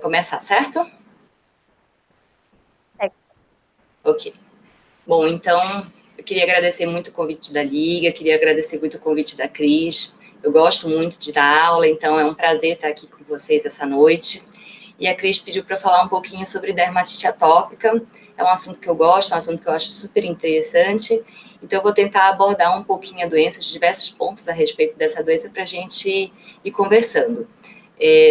Começar, certo? É. Ok. Bom, então, eu queria agradecer muito o convite da Liga, queria agradecer muito o convite da Cris. Eu gosto muito de dar aula, então é um prazer estar aqui com vocês essa noite. E a Cris pediu para eu falar um pouquinho sobre dermatite atópica. É um assunto que eu gosto, é um assunto que eu acho super interessante. Então, eu vou tentar abordar um pouquinho a doença, de diversos pontos a respeito dessa doença, para a gente ir conversando.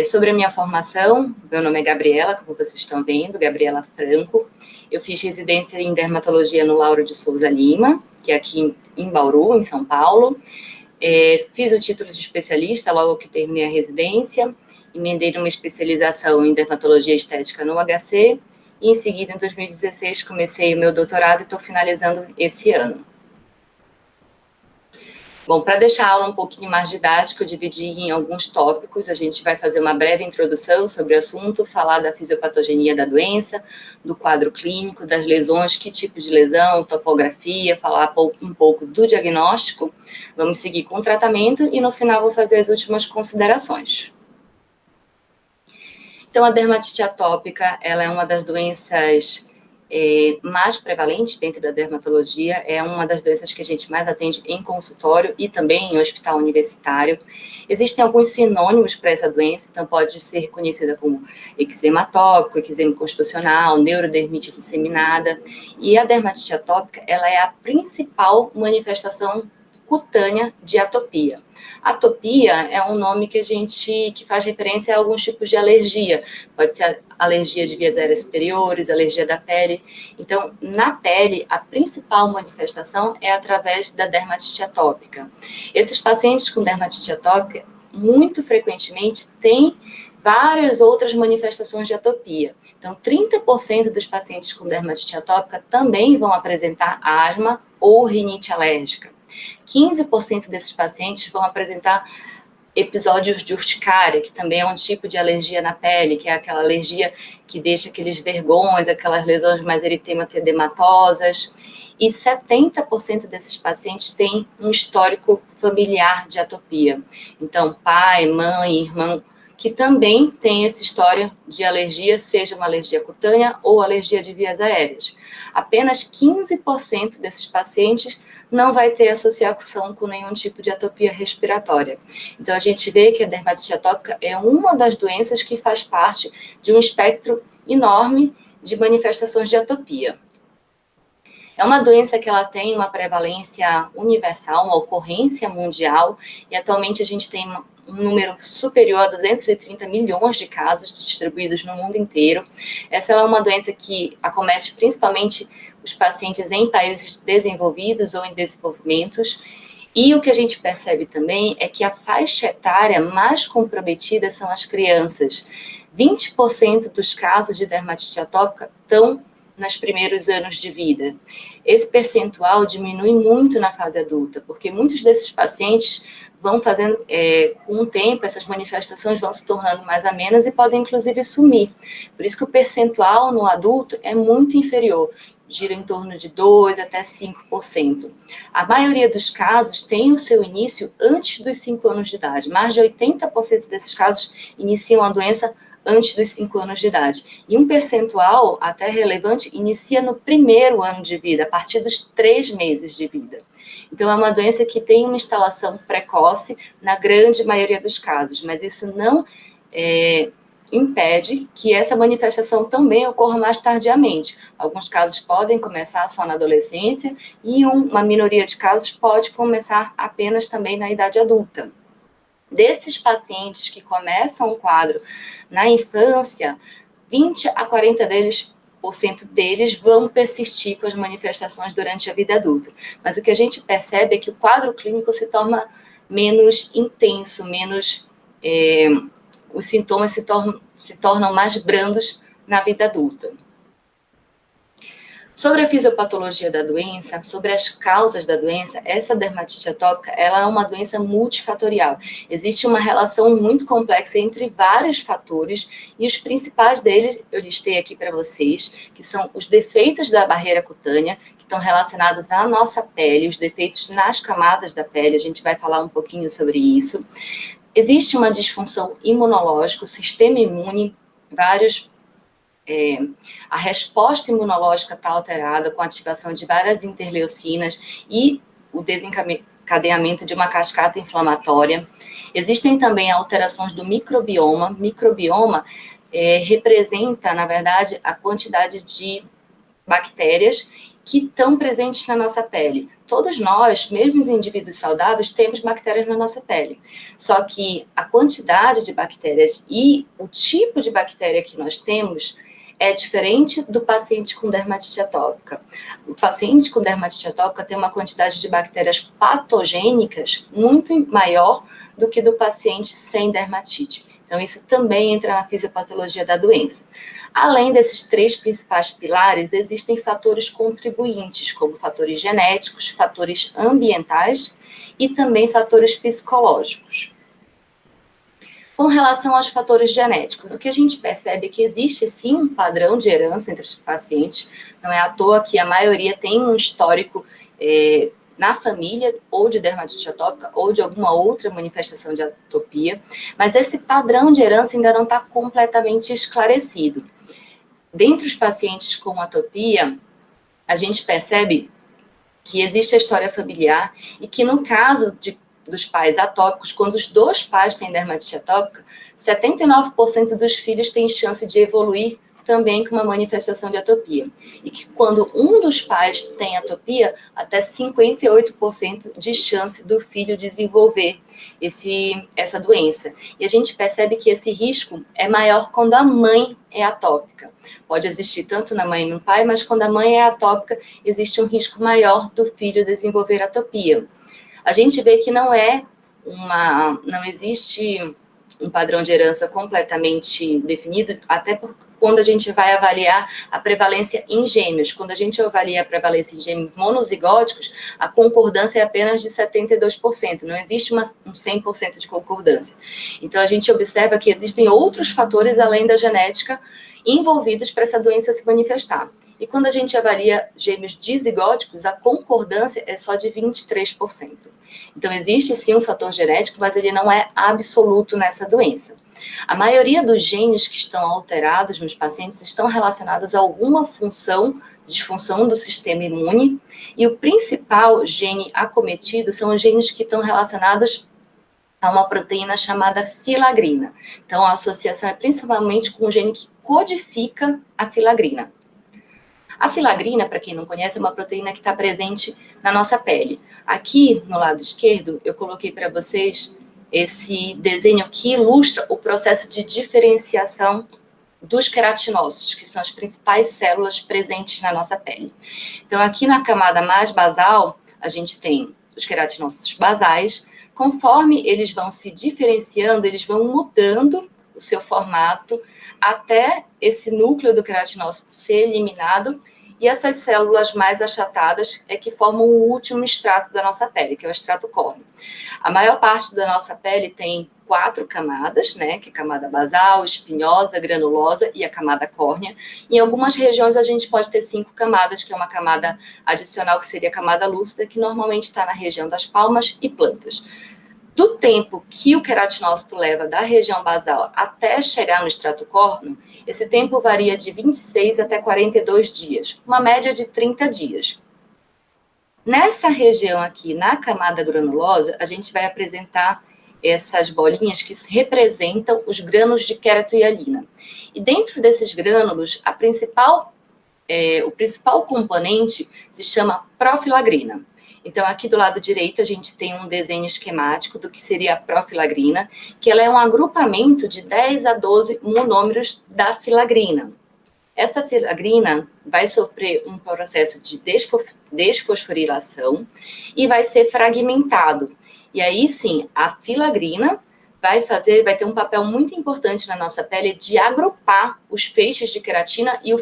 Sobre a minha formação, meu nome é Gabriela, como vocês estão vendo, Gabriela Franco. Eu fiz residência em dermatologia no Lauro de Souza Lima, que é aqui em Bauru, em São Paulo. Fiz o título de especialista logo que terminei a residência, emendei numa especialização em dermatologia estética no HC, e em seguida, em 2016, comecei o meu doutorado e estou finalizando esse ano. Bom, para deixar a aula um pouquinho mais didática, eu dividi em alguns tópicos. A gente vai fazer uma breve introdução sobre o assunto, falar da fisiopatogenia da doença, do quadro clínico, das lesões, que tipo de lesão, topografia, falar um pouco do diagnóstico. Vamos seguir com o tratamento e, no final, vou fazer as últimas considerações. Então, a dermatite atópica, ela é uma das doenças mais prevalentes dentro da dermatologia, é uma das doenças que a gente mais atende em consultório e também em hospital universitário. Existem alguns sinônimos para essa doença, então pode ser reconhecida como eczema atópico, eczema constitucional, neurodermite disseminada, e a dermatite atópica, ela é a principal manifestação cutânea de atopia. Atopia é um nome que faz referência a alguns tipos de alergia. Pode ser alergia de vias aéreas superiores, alergia da pele. Então, na pele, a principal manifestação é através da dermatite atópica. Esses pacientes com dermatite atópica, muito frequentemente, têm várias outras manifestações de atopia. Então, 30% dos pacientes com dermatite atópica também vão apresentar asma ou rinite alérgica. 15% desses pacientes vão apresentar episódios de urticária, que também é um tipo de alergia na pele, que é aquela alergia que deixa aqueles vergões, aquelas lesões mais eritematosas. E 70% desses pacientes têm um histórico familiar de atopia. Então, pai, mãe, irmão, que também tem essa história de alergia, seja uma alergia cutânea ou alergia de vias aéreas. Apenas 15% desses pacientes não vai ter associação com nenhum tipo de atopia respiratória. Então, a gente vê que a dermatite atópica é uma das doenças que faz parte de um espectro enorme de manifestações de atopia. É uma doença que ela tem uma prevalência universal, uma ocorrência mundial, e atualmente a gente tem um número superior a 230 milhões de casos distribuídos no mundo inteiro. Essa é uma doença que acomete principalmente os pacientes em países desenvolvidos ou em desenvolvimentos. E o que a gente percebe também é que a faixa etária mais comprometida são as crianças. 20% dos casos de dermatite atópica estão nos primeiros anos de vida. Esse percentual diminui muito na fase adulta, porque muitos desses pacientes vão fazendo, com o tempo, essas manifestações vão se tornando mais amenas e podem, inclusive, sumir. Por isso que o percentual no adulto é muito inferior, gira em torno de 2% até 5%. A maioria dos casos tem o seu início antes dos 5 anos de idade. Mais de 80% desses casos iniciam a doença antes dos 5 anos de idade. E um percentual até relevante inicia no primeiro ano de vida, a partir dos 3 meses de vida. Então, é uma doença que tem uma instalação precoce na grande maioria dos casos, mas isso não impede que essa manifestação também ocorra mais tardiamente. Alguns casos podem começar só na adolescência e uma minoria de casos pode começar apenas também na idade adulta. Desses pacientes que começam o quadro na infância, 20 a 40% deles vão persistir com as manifestações durante a vida adulta. Mas o que a gente percebe é que o quadro clínico se torna menos intenso, os sintomas se tornam mais brandos na vida adulta. Sobre a fisiopatologia da doença, sobre as causas da doença, essa dermatite atópica, ela é uma doença multifatorial. Existe uma relação muito complexa entre vários fatores e os principais deles eu listei aqui para vocês, que são os defeitos da barreira cutânea, que estão relacionados à nossa pele, os defeitos nas camadas da pele, a gente vai falar um pouquinho sobre isso. Existe uma disfunção imunológica, o sistema imune a resposta imunológica está alterada com a ativação de várias interleucinas e o desencadeamento de uma cascata inflamatória. Existem também alterações do microbioma. Microbioma representa, na verdade, a quantidade de bactérias que estão presentes na nossa pele. Todos nós, mesmo os indivíduos saudáveis, temos bactérias na nossa pele. Só que a quantidade de bactérias e o tipo de bactéria que nós temos é diferente do paciente com dermatite atópica. O paciente com dermatite atópica tem uma quantidade de bactérias patogênicas muito maior do que do paciente sem dermatite. Então, isso também entra na fisiopatologia da doença. Além desses 3 principais pilares, existem fatores contribuintes, como fatores genéticos, fatores ambientais e também fatores psicológicos. Com relação aos fatores genéticos, o que a gente percebe é que existe sim um padrão de herança entre os pacientes, não é à toa que a maioria tem um histórico na família, ou de dermatite atópica, ou de alguma outra manifestação de atopia, mas esse padrão de herança ainda não está completamente esclarecido. Dentre os pacientes com atopia, a gente percebe que existe a história familiar e que no caso dos pais atópicos, quando os 2 pais têm dermatite atópica, 79% dos filhos têm chance de evoluir também com uma manifestação de atopia. E que quando um dos pais tem atopia, até 58% de chance do filho desenvolver essa doença. E a gente percebe que esse risco é maior quando a mãe é atópica. Pode existir tanto na mãe e no pai, mas quando a mãe é atópica, existe um risco maior do filho desenvolver atopia. A gente vê que não existe um padrão de herança completamente definido, até porque quando a gente vai avaliar a prevalência em gêmeos. Quando a gente avalia a prevalência em gêmeos monozigóticos, a concordância é apenas de 72%, não existe um 100% de concordância. Então, a gente observa que existem outros fatores além da genética envolvidos para essa doença se manifestar. E quando a gente avalia gêmeos dizigóticos, a concordância é só de 23%. Então, existe sim um fator genético, mas ele não é absoluto nessa doença. A maioria dos genes que estão alterados nos pacientes estão relacionados a alguma disfunção do sistema imune, e o principal gene acometido são os genes que estão relacionados a uma proteína chamada filagrina. Então, a associação é principalmente com o gene que codifica a filagrina. A filagrina, para quem não conhece, é uma proteína que está presente na nossa pele. Aqui, no lado esquerdo, eu coloquei para vocês esse desenho que ilustra o processo de diferenciação dos queratinócitos, que são as principais células presentes na nossa pele. Então, aqui na camada mais basal, a gente tem os queratinócitos basais. Conforme eles vão se diferenciando, eles vão mudando o seu formato até esse núcleo do queratinócito ser eliminado, e essas células mais achatadas é que formam o último estrato da nossa pele, que é o estrato córneo. A maior parte da nossa pele tem 4 camadas, né, que é a camada basal, espinhosa, granulosa e a camada córnea. Em algumas regiões a gente pode ter 5 camadas, que é uma camada adicional, que seria a camada lúcida, que normalmente está na região das palmas e plantas. Do tempo que o queratinócito leva da região basal até chegar no estrato córneo, esse tempo varia de 26 até 42 dias, uma média de 30 dias. Nessa região aqui, na camada granulosa, a gente vai apresentar essas bolinhas que representam os grânulos de queratohialina. E dentro desses grânulos, o principal componente se chama profilagrina. Então, aqui do lado direito, a gente tem um desenho esquemático do que seria a profilagrina, que ela é um agrupamento de 10 a 12 monômeros da filagrina. Essa filagrina vai sofrer um processo de desfosforilação e vai ser fragmentado. E aí, sim, a filagrina vai ter um papel muito importante na nossa pele de agrupar os feixes de queratina e os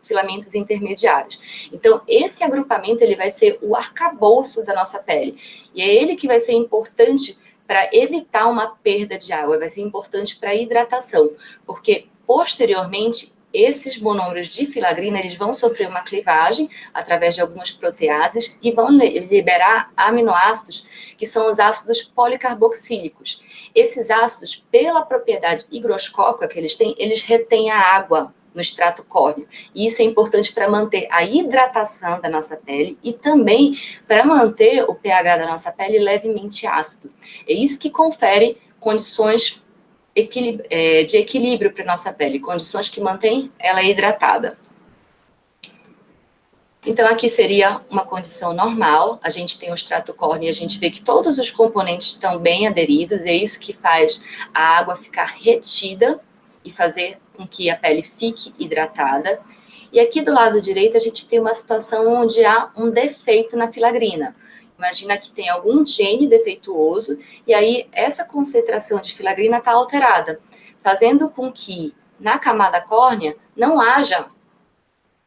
filamentos intermediários. Então, esse agrupamento ele vai ser o arcabouço da nossa pele. E é ele que vai ser importante para evitar uma perda de água, vai ser importante para a hidratação, porque, posteriormente, esses monômeros de filagrina, eles vão sofrer uma clivagem através de algumas proteases e vão liberar aminoácidos, que são os ácidos policarboxílicos. Esses ácidos, pela propriedade higroscópica que eles retêm a água no extrato córneo. E isso é importante para manter a hidratação da nossa pele e também para manter o pH da nossa pele levemente ácido. É isso que confere condições de equilíbrio para a nossa pele, condições que mantêm ela hidratada. Então, aqui seria uma condição normal, a gente tem o extrato córneo e a gente vê que todos os componentes estão bem aderidos, é isso que faz a água ficar retida e fazer com que a pele fique hidratada. E aqui do lado direito a gente tem uma situação onde há um defeito na filagrina. Imagina que tem algum gene defeituoso e aí essa concentração de filagrina está alterada, fazendo com que na camada córnea não haja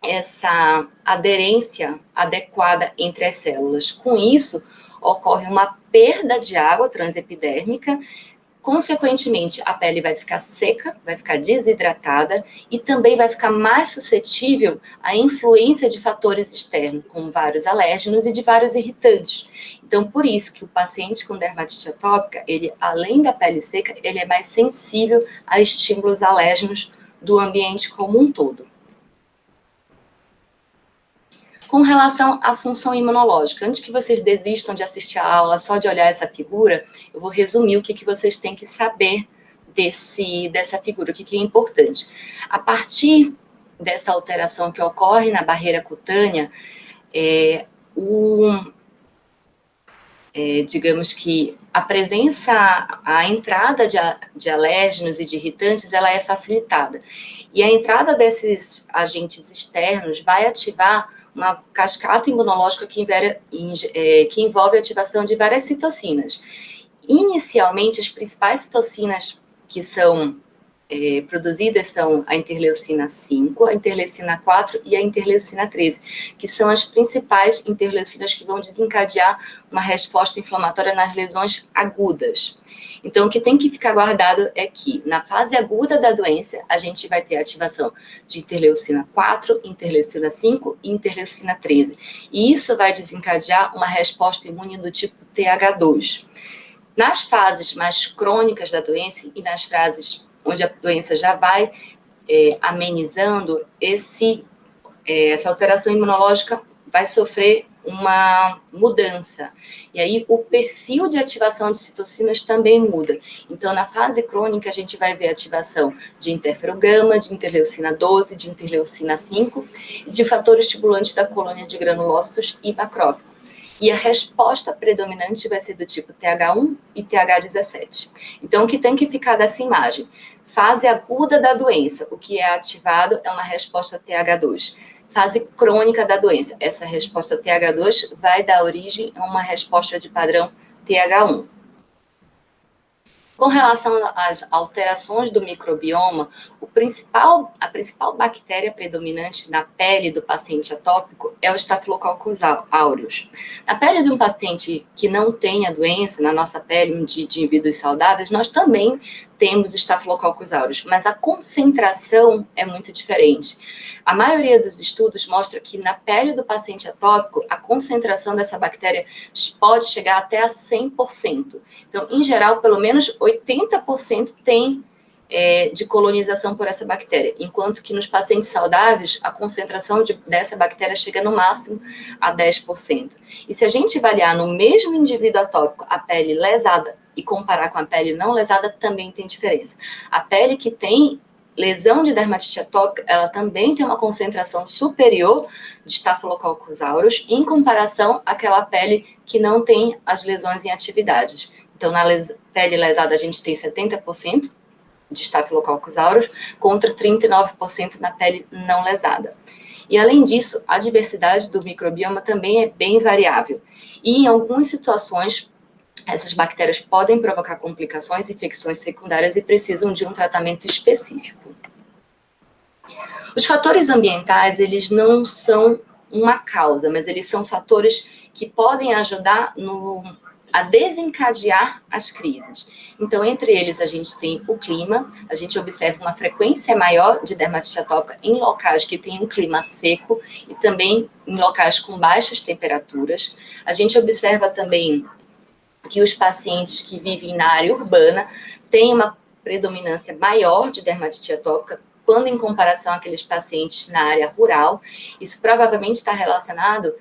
essa aderência adequada entre as células. Com isso, ocorre uma perda de água transepidérmica. Consequentemente, a pele vai ficar seca, vai ficar desidratada e também vai ficar mais suscetível à influência de fatores externos, como vários alérgenos e de vários irritantes. Então, por isso que o paciente com dermatite atópica, ele, além da pele seca, ele é mais sensível a estímulos alérgenos do ambiente como um todo. Com relação à função imunológica, antes que vocês desistam de assistir a aula só de olhar essa figura, eu vou resumir o que vocês têm que saber dessa figura, o que é importante. A partir dessa alteração que ocorre na barreira cutânea, digamos que a entrada de alérgenos e de irritantes, ela é facilitada. E a entrada desses agentes externos vai ativar uma cascata imunológica que envolve a ativação de várias citocinas. Inicialmente, as principais citocinas que são produzidas são a interleucina 5, a interleucina 4 e a interleucina 13, que são as principais interleucinas que vão desencadear uma resposta inflamatória nas lesões agudas. Então, o que tem que ficar guardado é que, na fase aguda da doença, a gente vai ter a ativação de interleucina 4, interleucina 5 e interleucina 13. E isso vai desencadear uma resposta imune do tipo TH2. Nas fases mais crônicas da doença e nas fases onde a doença já vai amenizando, essa alteração imunológica vai sofrer uma mudança. E aí, o perfil de ativação de citocinas também muda. Então, na fase crônica, a gente vai ver ativação de interferogama, de interleucina 12, de interleucina 5 e de fator estimulante da colônia de granulócitos e macrófago. E a resposta predominante vai ser do tipo TH1 e TH17. Então, o que tem que ficar dessa imagem? Fase aguda da doença, o que é ativado é uma resposta TH2. Fase crônica da doença, essa resposta TH2 vai dar origem a uma resposta de padrão TH1. Com relação às alterações do microbioma, a principal bactéria predominante na pele do paciente atópico é o Staphylococcus aureus. Na pele de um paciente que não tem a doença, na nossa pele de indivíduos saudáveis, nós também temos o Staphylococcus aureus, mas a concentração é muito diferente. A maioria dos estudos mostra que na pele do paciente atópico, a concentração dessa bactéria pode chegar até a 100%. Então, em geral, pelo menos 80% tem de colonização por essa bactéria, enquanto que nos pacientes saudáveis, a concentração dessa bactéria chega no máximo a 10%. E se a gente avaliar no mesmo indivíduo atópico a pele lesada e comparar com a pele não lesada, também tem diferença. A pele que tem lesão de dermatite atópica, ela também tem uma concentração superior de Staphylococcus aureus em comparação àquela pele que não tem as lesões em atividades. Então, na pele lesada, a gente tem 70% de Staphylococcus aureus contra 39% na pele não lesada. E, além disso, a diversidade do microbioma também é bem variável. E, em algumas situações, essas bactérias podem provocar complicações, infecções secundárias e precisam de um tratamento específico. Os fatores ambientais, eles não são uma causa, mas eles são fatores que podem ajudar no a desencadear as crises. Então, entre eles, a gente tem o clima, a gente observa uma frequência maior de dermatite atópica em locais que têm um clima seco e também em locais com baixas temperaturas. A gente observa também que os pacientes que vivem na área urbana têm uma predominância maior de dermatite atópica quando em comparação àqueles pacientes na área rural. Isso provavelmente está relacionado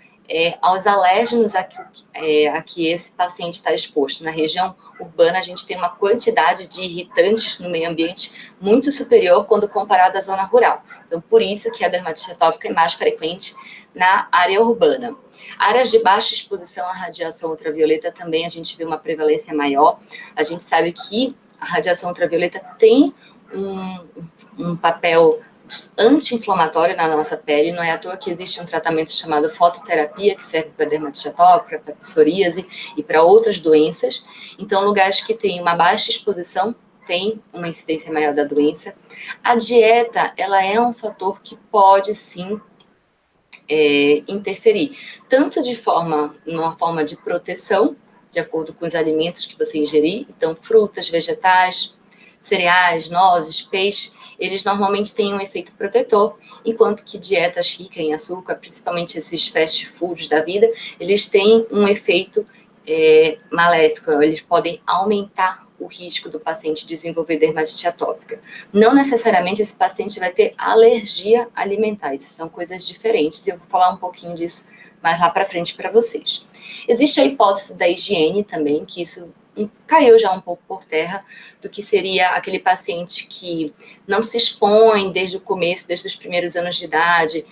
aos alérgenos a que esse paciente está exposto. Na região urbana, a gente tem uma quantidade de irritantes no meio ambiente muito superior quando comparado à zona rural. Então, por isso que a dermatite atópica é mais frequente na área urbana. Áreas de baixa exposição à radiação ultravioleta também a gente vê uma prevalência maior. A gente sabe que a radiação ultravioleta tem um papel anti-inflamatório na nossa pele, não é à toa que existe um tratamento chamado fototerapia, que serve para dermatite atópica, para psoríase e para outras doenças. Então, lugares que têm uma baixa exposição tem uma incidência maior da doença. A dieta, ela é um fator que pode, sim, interferir, tanto numa forma de proteção, de acordo com os alimentos que você ingerir, então frutas, vegetais, cereais, nozes, peixe, eles normalmente têm um efeito protetor, enquanto que dietas ricas em açúcar, principalmente esses fast foods da vida, eles têm um efeito maléfico, eles podem aumentar o risco do paciente desenvolver dermatite atópica. Não necessariamente esse paciente vai ter alergia alimentar, isso são coisas diferentes, e eu vou falar um pouquinho disso mais lá para frente para vocês. Existe a hipótese da higiene também, que isso caiu já um pouco por terra, do que seria aquele paciente que não se expõe desde o começo, desde os primeiros anos de idade,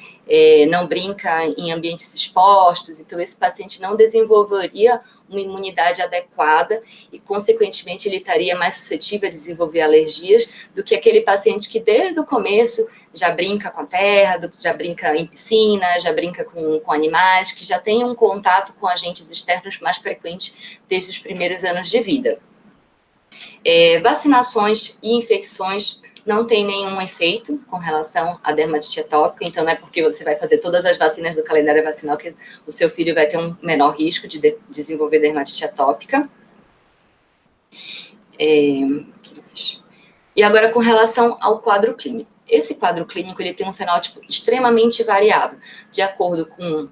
não brinca em ambientes expostos, então esse paciente não desenvolveria uma imunidade adequada e, consequentemente, ele estaria mais suscetível a desenvolver alergias do que aquele paciente que, desde o começo, já brinca com a terra, já brinca em piscina, já brinca com animais, que já tem um contato com agentes externos mais frequente desde os primeiros anos de vida. Vacinações e infecções não tem nenhum efeito com relação à dermatite atópica, então não é porque você vai fazer todas as vacinas do calendário vacinal que o seu filho vai ter um menor risco de desenvolver dermatite atópica. E agora, com relação ao quadro clínico. Esse quadro clínico ele tem um fenótipo extremamente variável, de acordo com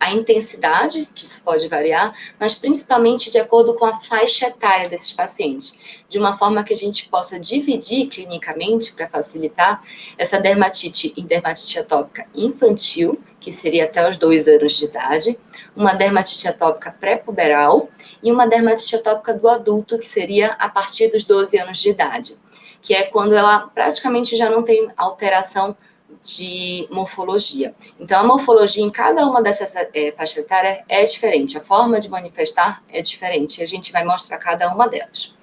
a intensidade, que isso pode variar, mas principalmente de acordo com a faixa etária desses pacientes, de uma forma que a gente possa dividir clinicamente, para facilitar, essa dermatite em dermatite atópica infantil, que seria até os 2 anos de idade, uma dermatite atópica pré-puberal e uma dermatite atópica do adulto, que seria a partir dos 12 anos de idade, que é quando ela praticamente já não tem alteração de morfologia. Então, a morfologia em cada uma dessas faixas etárias é diferente, a forma de manifestar é diferente, e a gente vai mostrar cada uma delas.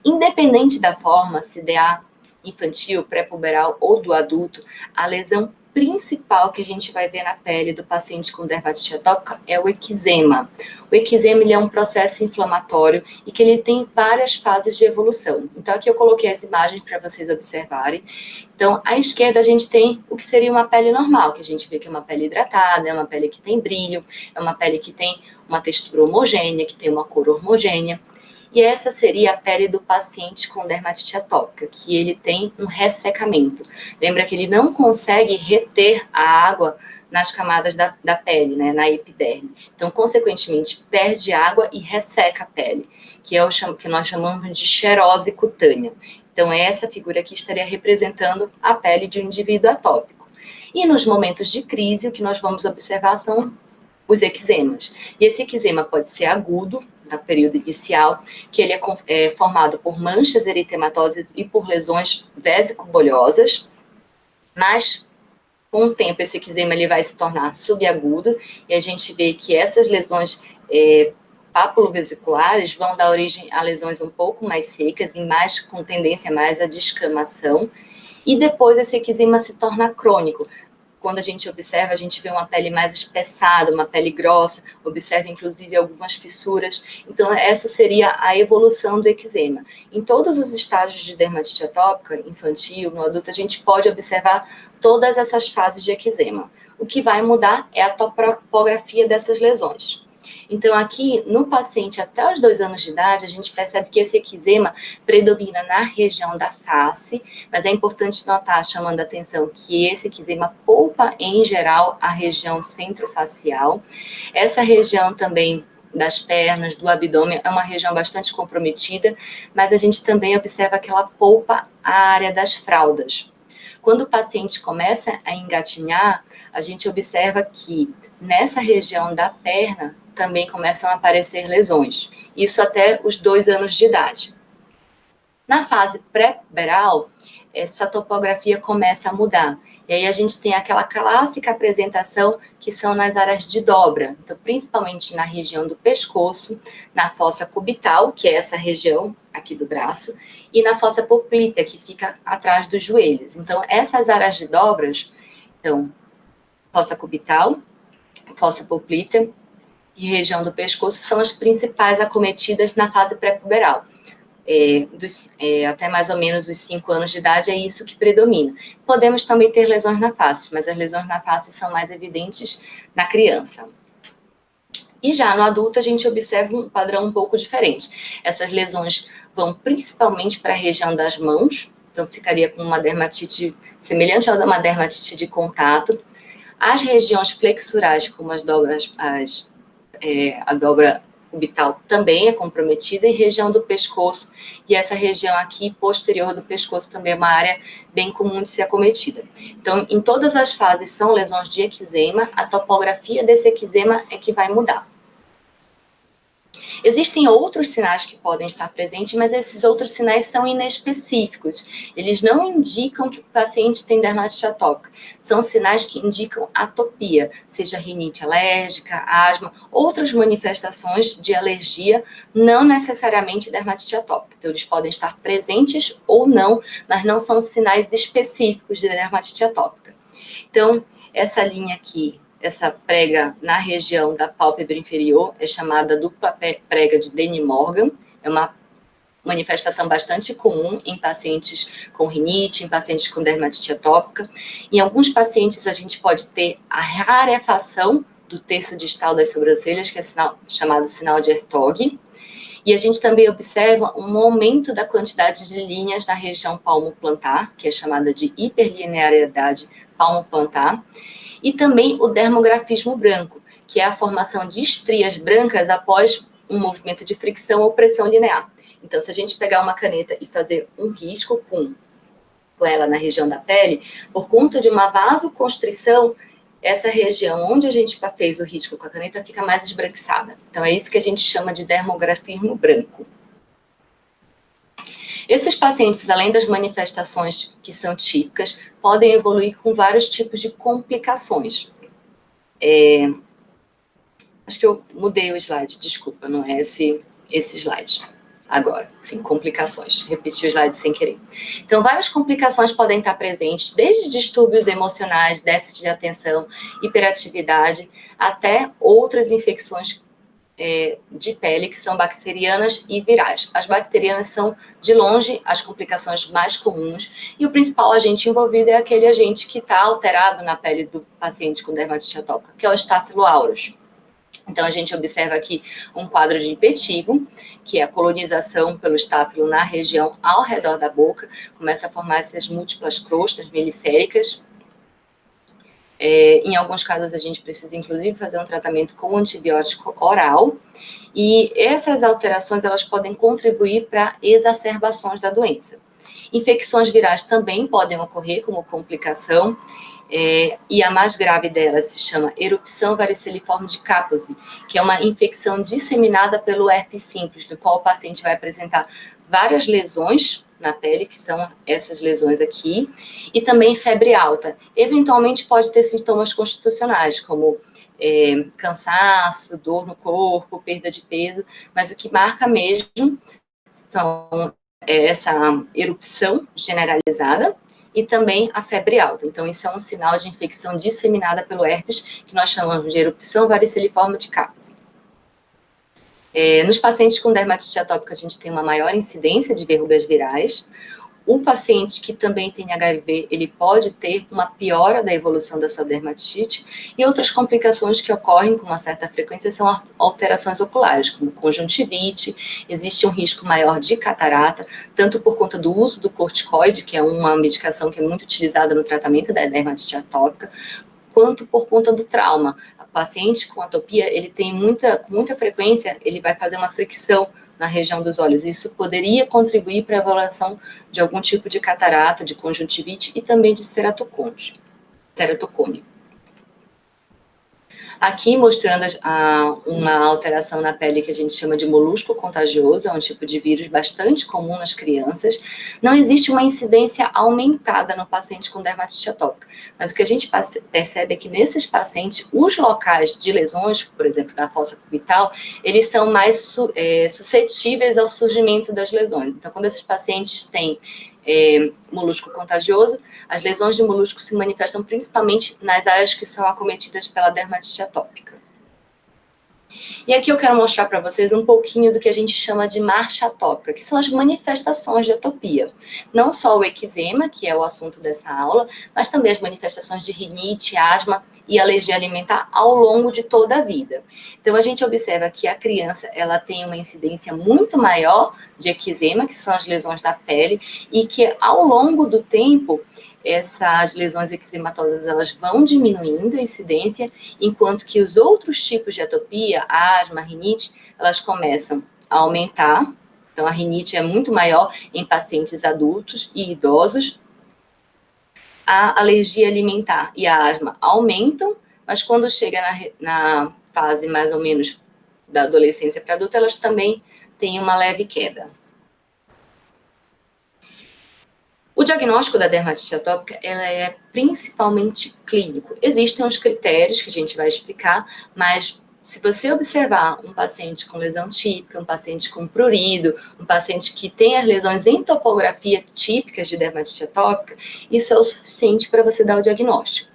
Independente da forma, se DA infantil, pré-puberal ou do adulto, a lesão principal que a gente vai ver na pele do paciente com dermatite atópica é o eczema. O eczema ele é um processo inflamatório e que ele tem várias fases de evolução. Então, aqui eu coloquei as imagens para vocês observarem. Então, à esquerda a gente tem o que seria uma pele normal, que a gente vê que é uma pele hidratada, é uma pele que tem brilho, é uma pele que tem uma textura homogênea, que tem uma cor homogênea. E essa seria a pele do paciente com dermatite atópica, que ele tem um ressecamento. Lembra que ele não consegue reter a água nas camadas da pele, né, na epiderme. Então, consequentemente, perde água e resseca a pele, que é o que nós chamamos de xerose cutânea. Então, essa figura aqui estaria representando a pele de um indivíduo atópico. E nos momentos de crise, o que nós vamos observar são os eczemas. E esse eczema pode ser agudo, no período inicial, que ele é formado por manchas eritematosas e por lesões vesico-bolhosas, mas com o tempo esse eczema ele vai se tornar subagudo e a gente vê que essas lesões papulovesiculares vão dar origem a lesões um pouco mais secas e mais com tendência mais à descamação, e depois esse eczema se torna crônico. Quando a gente observa, a gente vê uma pele mais espessada, uma pele grossa, observa inclusive algumas fissuras. Então, essa seria a evolução do eczema. Em todos os estágios de dermatite atópica, infantil, no adulto, a gente pode observar todas essas fases de eczema. O que vai mudar é a topografia dessas lesões. Então, aqui, no paciente até os 2 anos de idade, a gente percebe que esse eczema predomina na região da face, mas é importante notar, chamando a atenção, que esse eczema poupa, em geral, a região centrofacial. Essa região também das pernas, do abdômen, é uma região bastante comprometida, mas a gente também observa que ela poupa a área das fraldas. Quando o paciente começa a engatinhar, a gente observa que nessa região da perna também começam a aparecer lesões, isso até os 2 anos de idade. Na fase pré-puberal, essa topografia começa a mudar, e aí a gente tem aquela clássica apresentação que são nas áreas de dobra, então principalmente na região do pescoço, na fossa cubital, que é essa região aqui do braço, e na fossa poplítea, que fica atrás dos joelhos. Então, essas áreas de dobras, então, fossa cubital, fossa poplítea e região do pescoço são as principais acometidas na fase pré-puberal. Até mais ou menos os 5 anos de idade é isso que predomina. Podemos também ter lesões na face, mas as lesões na face são mais evidentes na criança. E já no adulto a gente observa um padrão um pouco diferente. Essas lesões vão principalmente para a região das mãos, então ficaria com uma dermatite semelhante a uma dermatite de contato. As regiões flexurais, como as dobras, a dobra cubital também é comprometida, e região do pescoço, e essa região aqui posterior do pescoço também é uma área bem comum de ser acometida. Então, em todas as fases são lesões de eczema, a topografia desse eczema é que vai mudar. Existem outros sinais que podem estar presentes, mas esses outros sinais são inespecíficos. Eles não indicam que o paciente tem dermatite atópica. São sinais que indicam atopia, seja rinite alérgica, asma, outras manifestações de alergia, não necessariamente dermatite atópica. Então, eles podem estar presentes ou não, mas não são sinais específicos de dermatite atópica. Então, essa linha aqui, essa prega na região da pálpebra inferior é chamada dupla prega de Denny-Morgan, é uma manifestação bastante comum em pacientes com rinite, em pacientes com dermatite atópica. Em alguns pacientes a gente pode ter a rarefação do terço distal das sobrancelhas, que é chamado sinal de Hertog, e a gente também observa um aumento da quantidade de linhas na região palmo-plantar, que é chamada de hiperlinearidade palmo-plantar, e também o dermografismo branco, que é a formação de estrias brancas após um movimento de fricção ou pressão linear. Então, se a gente pegar uma caneta e fazer um risco com ela na região da pele, por conta de uma vasoconstrição, essa região onde a gente fez o risco com a caneta fica mais esbranquiçada. Então, é isso que a gente chama de dermografismo branco. Esses pacientes, além das manifestações que são típicas, podem evoluir com vários tipos de complicações. Acho que eu mudei o slide, desculpa, não é esse slide. Agora, sim, complicações. Repeti o slide sem querer. Então, várias complicações podem estar presentes, desde distúrbios emocionais, déficit de atenção, hiperatividade, até outras infecções de pele, que são bacterianas e virais. As bacterianas são, de longe, as complicações mais comuns, e o principal agente envolvido é aquele agente que está alterado na pele do paciente com dermatite atópica, que é o Staphylo aureus. Então, a gente observa aqui um quadro de impetigo, que é a colonização pelo estáfilo na região ao redor da boca, começa a formar essas múltiplas crostas melicéricas. Em alguns casos, a gente precisa, inclusive, fazer um tratamento com antibiótico oral, e essas alterações, elas podem contribuir para exacerbações da doença. Infecções virais também podem ocorrer como complicação, e a mais grave delas se chama erupção variceliforme de Kaposi, que é uma infecção disseminada pelo herpes simples, no qual o paciente vai apresentar várias lesões na pele, que são essas lesões aqui, e também febre alta. Eventualmente pode ter sintomas constitucionais, como cansaço, dor no corpo, perda de peso, mas o que marca mesmo são essa erupção generalizada e também a febre alta. Então, isso é um sinal de infecção disseminada pelo herpes, que nós chamamos de erupção variceliforme de Kaposi. Nos pacientes com dermatite atópica, a gente tem uma maior incidência de verrugas virais. O paciente que também tem HIV, ele pode ter uma piora da evolução da sua dermatite, e outras complicações que ocorrem com uma certa frequência são alterações oculares, como conjuntivite, existe um risco maior de catarata, tanto por conta do uso do corticoide, que é uma medicação que é muito utilizada no tratamento da dermatite atópica, quanto por conta do trauma. O paciente com atopia, ele tem com muita frequência, ele vai fazer uma fricção na região dos olhos. Isso poderia contribuir para a evolução de algum tipo de catarata, de conjuntivite e também de ceratocone. Aqui mostrando uma alteração na pele que a gente chama de molusco contagioso, é um tipo de vírus bastante comum nas crianças. Não existe uma incidência aumentada no paciente com dermatite atópica, mas o que a gente percebe é que nesses pacientes, os locais de lesões, por exemplo, da fossa cubital, eles são mais suscetíveis ao surgimento das lesões. Então, quando esses pacientes têm molusco contagioso, as lesões de molusco se manifestam principalmente nas áreas que são acometidas pela dermatite atópica. E aqui eu quero mostrar para vocês um pouquinho do que a gente chama de marcha atópica, que são as manifestações de atopia. Não só o eczema, que é o assunto dessa aula, mas também as manifestações de rinite, asma e alergia alimentar ao longo de toda a vida. Então, a gente observa que a criança, ela tem uma incidência muito maior de eczema, que são as lesões da pele, e que ao longo do tempo, essas lesões eczematosas elas vão diminuindo a incidência, enquanto que os outros tipos de atopia, asma, rinite, elas começam a aumentar. Então, a rinite é muito maior em pacientes adultos e idosos. A alergia alimentar e a asma aumentam, mas quando chega na fase mais ou menos da adolescência para adulta, elas também têm uma leve queda. O diagnóstico da dermatite atópica, ela é principalmente clínico. Existem os critérios que a gente vai explicar, mas se você observar um paciente com lesão típica, um paciente com prurido, um paciente que tem as lesões em topografia típicas de dermatite atópica, isso é o suficiente para você dar o diagnóstico.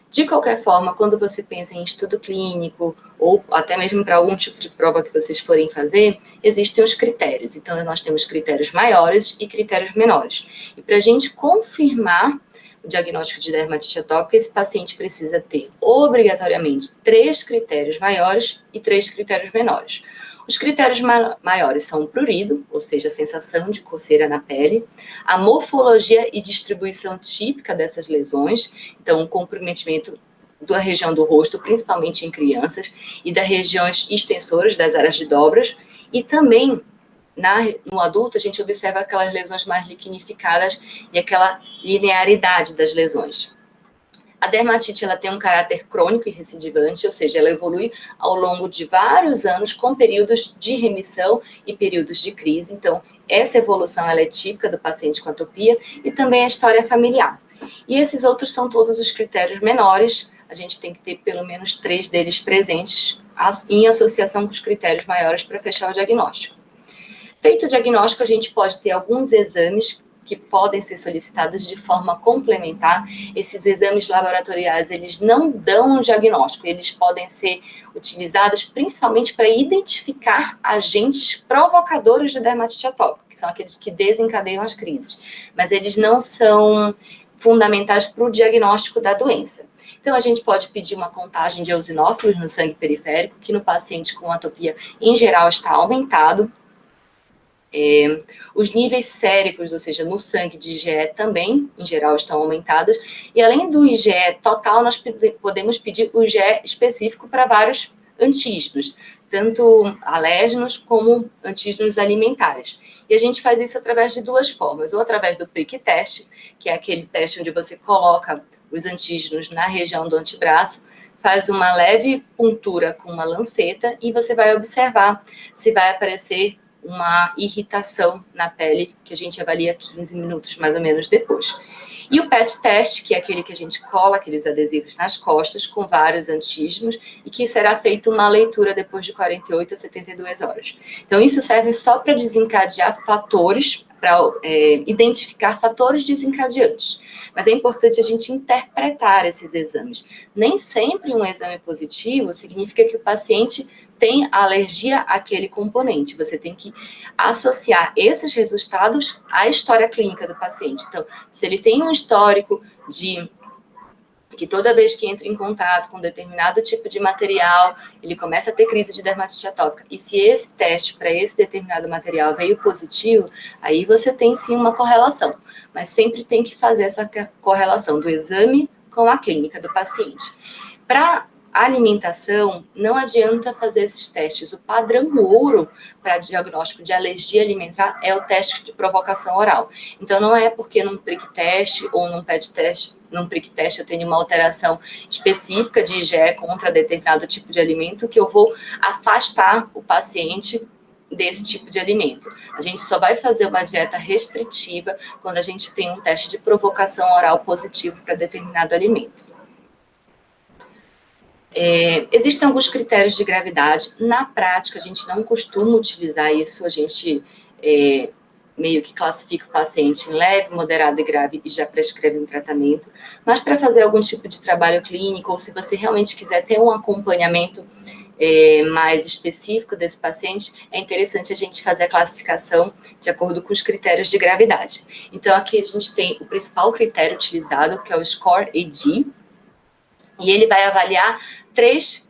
De qualquer forma, quando você pensa em estudo clínico, ou até mesmo para algum tipo de prova que vocês forem fazer, existem os critérios. Então, nós temos critérios maiores e critérios menores. E para a gente confirmar o diagnóstico de dermatite atópica, esse paciente precisa ter, obrigatoriamente, 3 critérios maiores e 3 critérios menores. Os critérios maiores são o prurido, ou seja, a sensação de coceira na pele, a morfologia e distribuição típica dessas lesões, então o comprometimento da região do rosto, principalmente em crianças, e das regiões extensoras das áreas de dobras, e também no adulto a gente observa aquelas lesões mais liquinificadas e aquela linearidade das lesões. A dermatite ela tem um caráter crônico e recidivante, ou seja, ela evolui ao longo de vários anos com períodos de remissão e períodos de crise. Então, essa evolução ela é típica do paciente com atopia e também a história familiar. E esses outros são todos os critérios menores, a gente tem que ter pelo menos 3 deles presentes em associação com os critérios maiores para fechar o diagnóstico. Feito o diagnóstico, a gente pode ter alguns exames que podem ser solicitados de forma complementar. Esses exames laboratoriais, eles não dão um diagnóstico, eles podem ser utilizados principalmente para identificar agentes provocadores de dermatite atópica, que são aqueles que desencadeiam as crises, mas eles não são fundamentais para o diagnóstico da doença. Então, a gente pode pedir uma contagem de eosinófilos no sangue periférico, que no paciente com atopia, em geral, está aumentado. Os níveis séricos, ou seja, no sangue de IgE também, em geral, estão aumentados. E além do IgE total, nós podemos pedir o IgE específico para vários antígenos, tanto alérgenos como antígenos alimentares. E a gente faz isso através de 2 formas, ou através do prick test, que é aquele teste onde você coloca os antígenos na região do antebraço, faz uma leve puntura com uma lanceta e você vai observar se vai aparecer uma irritação na pele, que a gente avalia 15 minutos mais ou menos depois. E o PET test, que é aquele que a gente cola aqueles adesivos nas costas com vários antígenos e que será feita uma leitura depois de 48 a 72 horas. Então, isso serve só para desencadear fatores, para identificar fatores desencadeantes. Mas é importante a gente interpretar esses exames. Nem sempre um exame positivo significa que o paciente tem alergia àquele componente. Você tem que associar esses resultados à história clínica do paciente. Então, se ele tem um histórico de que toda vez que entra em contato com determinado tipo de material, ele começa a ter crise de dermatite atópica. E se esse teste para esse determinado material veio positivo, aí você tem sim uma correlação. Mas sempre tem que fazer essa correlação do exame com a clínica do paciente. Para alimentação, não adianta fazer esses testes. O padrão ouro para diagnóstico de alergia alimentar é o teste de provocação oral. Então, não é porque num prick test ou num PET test, num prick test eu tenho uma alteração específica de IgE contra determinado tipo de alimento que eu vou afastar o paciente desse tipo de alimento. A gente só vai fazer uma dieta restritiva quando a gente tem um teste de provocação oral positivo para determinado alimento. Existem alguns critérios de gravidade. Na prática, a gente não costuma utilizar isso, a gente meio que classifica o paciente em leve, moderado e grave e já prescreve um tratamento. Mas para fazer algum tipo de trabalho clínico, ou se você realmente quiser ter um acompanhamento mais específico desse paciente, é interessante a gente fazer a classificação de acordo com os critérios de gravidade. Então, aqui a gente tem o principal critério utilizado, que é o SCORE-AD, e ele vai avaliar 3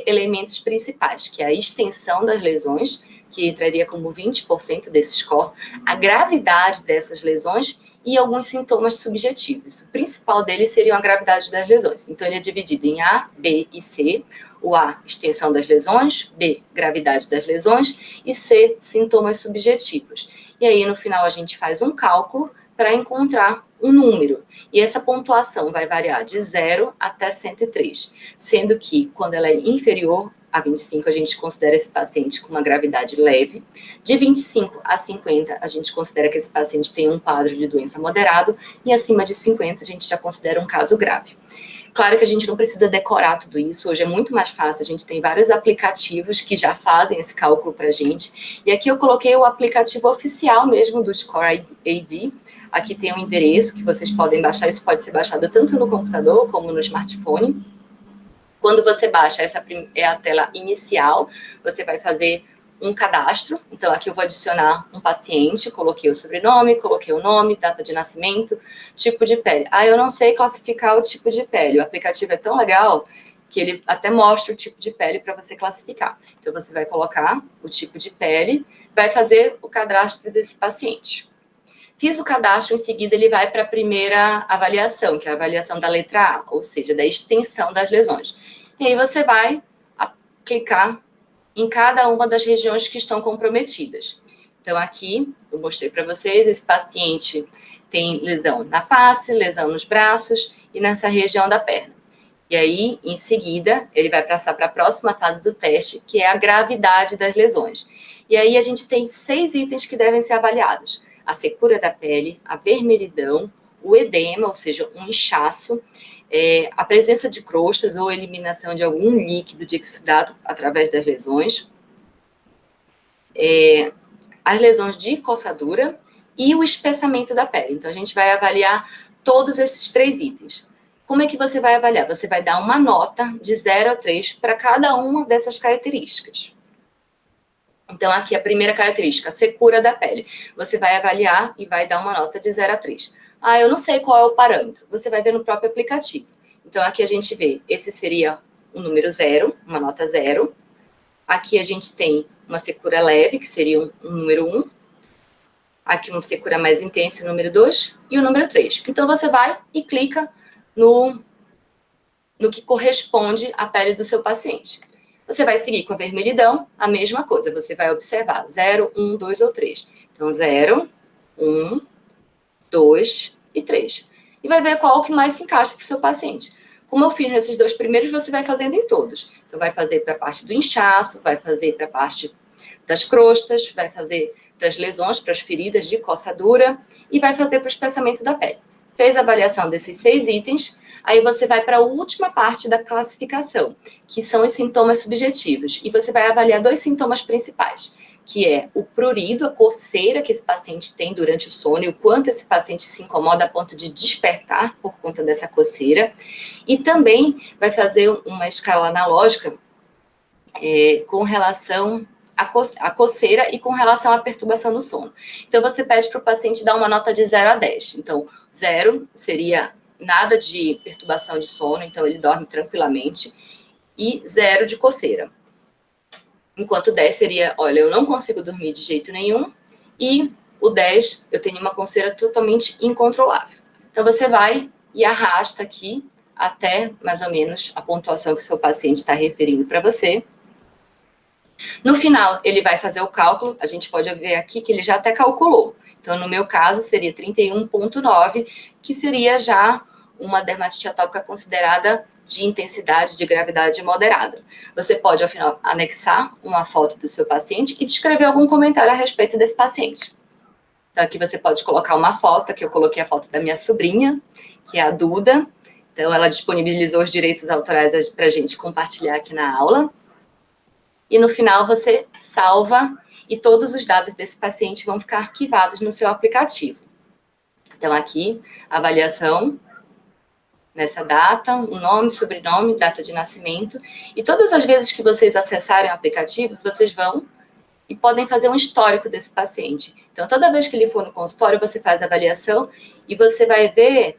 elementos principais, que é a extensão das lesões, que entraria como 20% desse score, a gravidade dessas lesões e alguns sintomas subjetivos. O principal deles seria a gravidade das lesões. Então, ele é dividido em A, B e C. O A, extensão das lesões, B, gravidade das lesões e C, sintomas subjetivos. E aí, no final, a gente faz um cálculo para encontrar um número. E essa pontuação vai variar de 0 até 103, sendo que, quando ela é inferior a 25, a gente considera esse paciente com uma gravidade leve. De 25 a 50, a gente considera que esse paciente tem um quadro de doença moderado, e acima de 50, a gente já considera um caso grave. Claro que a gente não precisa decorar tudo isso, hoje é muito mais fácil, a gente tem vários aplicativos que já fazem esse cálculo para a gente, e aqui eu coloquei o aplicativo oficial mesmo do SCORE-AD. Aqui tem um endereço que vocês podem baixar, isso pode ser baixado tanto no computador como no smartphone. Quando você baixa, essa é a tela inicial, você vai fazer um cadastro. Então, aqui eu vou adicionar um paciente, coloquei o sobrenome, coloquei o nome, data de nascimento, tipo de pele. Eu não sei classificar o tipo de pele. O aplicativo é tão legal que ele até mostra o tipo de pele para você classificar. Então, você vai colocar o tipo de pele, vai fazer o cadastro desse paciente. Fiz o cadastro, em seguida ele vai para a primeira avaliação, que é a avaliação da letra A, ou seja, da extensão das lesões. E aí você vai clicar em cada uma das regiões que estão comprometidas. Então, aqui, eu mostrei para vocês, esse paciente tem lesão na face, lesão nos braços e nessa região da perna. E aí, em seguida, ele vai passar para a próxima fase do teste, que é a gravidade das lesões. E aí, a gente tem 6 itens que devem ser avaliados: a secura da pele, a vermelhidão, o edema, ou seja, um inchaço, a presença de crostas ou eliminação de algum líquido de exudado através das lesões, as lesões de coçadura e o espessamento da pele. Então, a gente vai avaliar todos esses 3 itens. Como é que você vai avaliar? Você vai dar uma nota de 0 a 3 para cada uma dessas características. Então, aqui a primeira característica, a secura da pele. Você vai avaliar e vai dar uma nota de 0 a 3. Eu não sei qual é o parâmetro. Você vai ver no próprio aplicativo. Então, aqui a gente vê, esse seria o número 0, uma nota 0. Aqui a gente tem uma secura leve, que seria um número 1. Aqui uma secura mais intensa, o número 2. E o número 3. Então, você vai e clica no que corresponde à pele do seu paciente. Você vai seguir com a vermelhidão, a mesma coisa. Você vai observar 0, 1, 2 ou 3. Então, 0, 1, 2 e 3. E vai ver qual que mais se encaixa para o seu paciente. Como eu fiz nesses 2 primeiros, você vai fazendo em todos. Então, vai fazer para a parte do inchaço, vai fazer para a parte das crostas, vai fazer para as lesões, para as feridas de coçadura e vai fazer para o espessamento da pele. Fez a avaliação desses 6 itens, aí você vai para a última parte da classificação, que são os sintomas subjetivos. E você vai avaliar 2 sintomas principais, que é o prurido, a coceira que esse paciente tem durante o sono, e o quanto esse paciente se incomoda a ponto de despertar por conta dessa coceira. E também vai fazer uma escala analógica com relação à coceira e com relação à perturbação do sono. Então, você pede para o paciente dar uma nota de 0 a 10. Então, 0 seria nada de perturbação de sono, então ele dorme tranquilamente, e 0 de coceira. Enquanto 10 seria, olha, eu não consigo dormir de jeito nenhum, e o 10, eu tenho uma coceira totalmente incontrolável. Então, você vai e arrasta aqui até, mais ou menos, a pontuação que o seu paciente está referindo para você. No final, ele vai fazer o cálculo, a gente pode ver aqui que ele já até calculou. Então, no meu caso, seria 31,9, que seria já uma dermatite atópica considerada de intensidade, de gravidade moderada. Você pode, ao final, anexar uma foto do seu paciente e descrever algum comentário a respeito desse paciente. Então, aqui você pode colocar uma foto, aqui eu coloquei a foto da minha sobrinha, que é a Duda. Então, ela disponibilizou os direitos autorais para a gente compartilhar aqui na aula. E no final você salva e todos os dados desse paciente vão ficar arquivados no seu aplicativo. Então, aqui, avaliação, nessa data, o nome, sobrenome, data de nascimento. E todas as vezes que vocês acessarem o aplicativo, vocês vão e podem fazer um histórico desse paciente. Então, toda vez que ele for no consultório, você faz a avaliação e você vai ver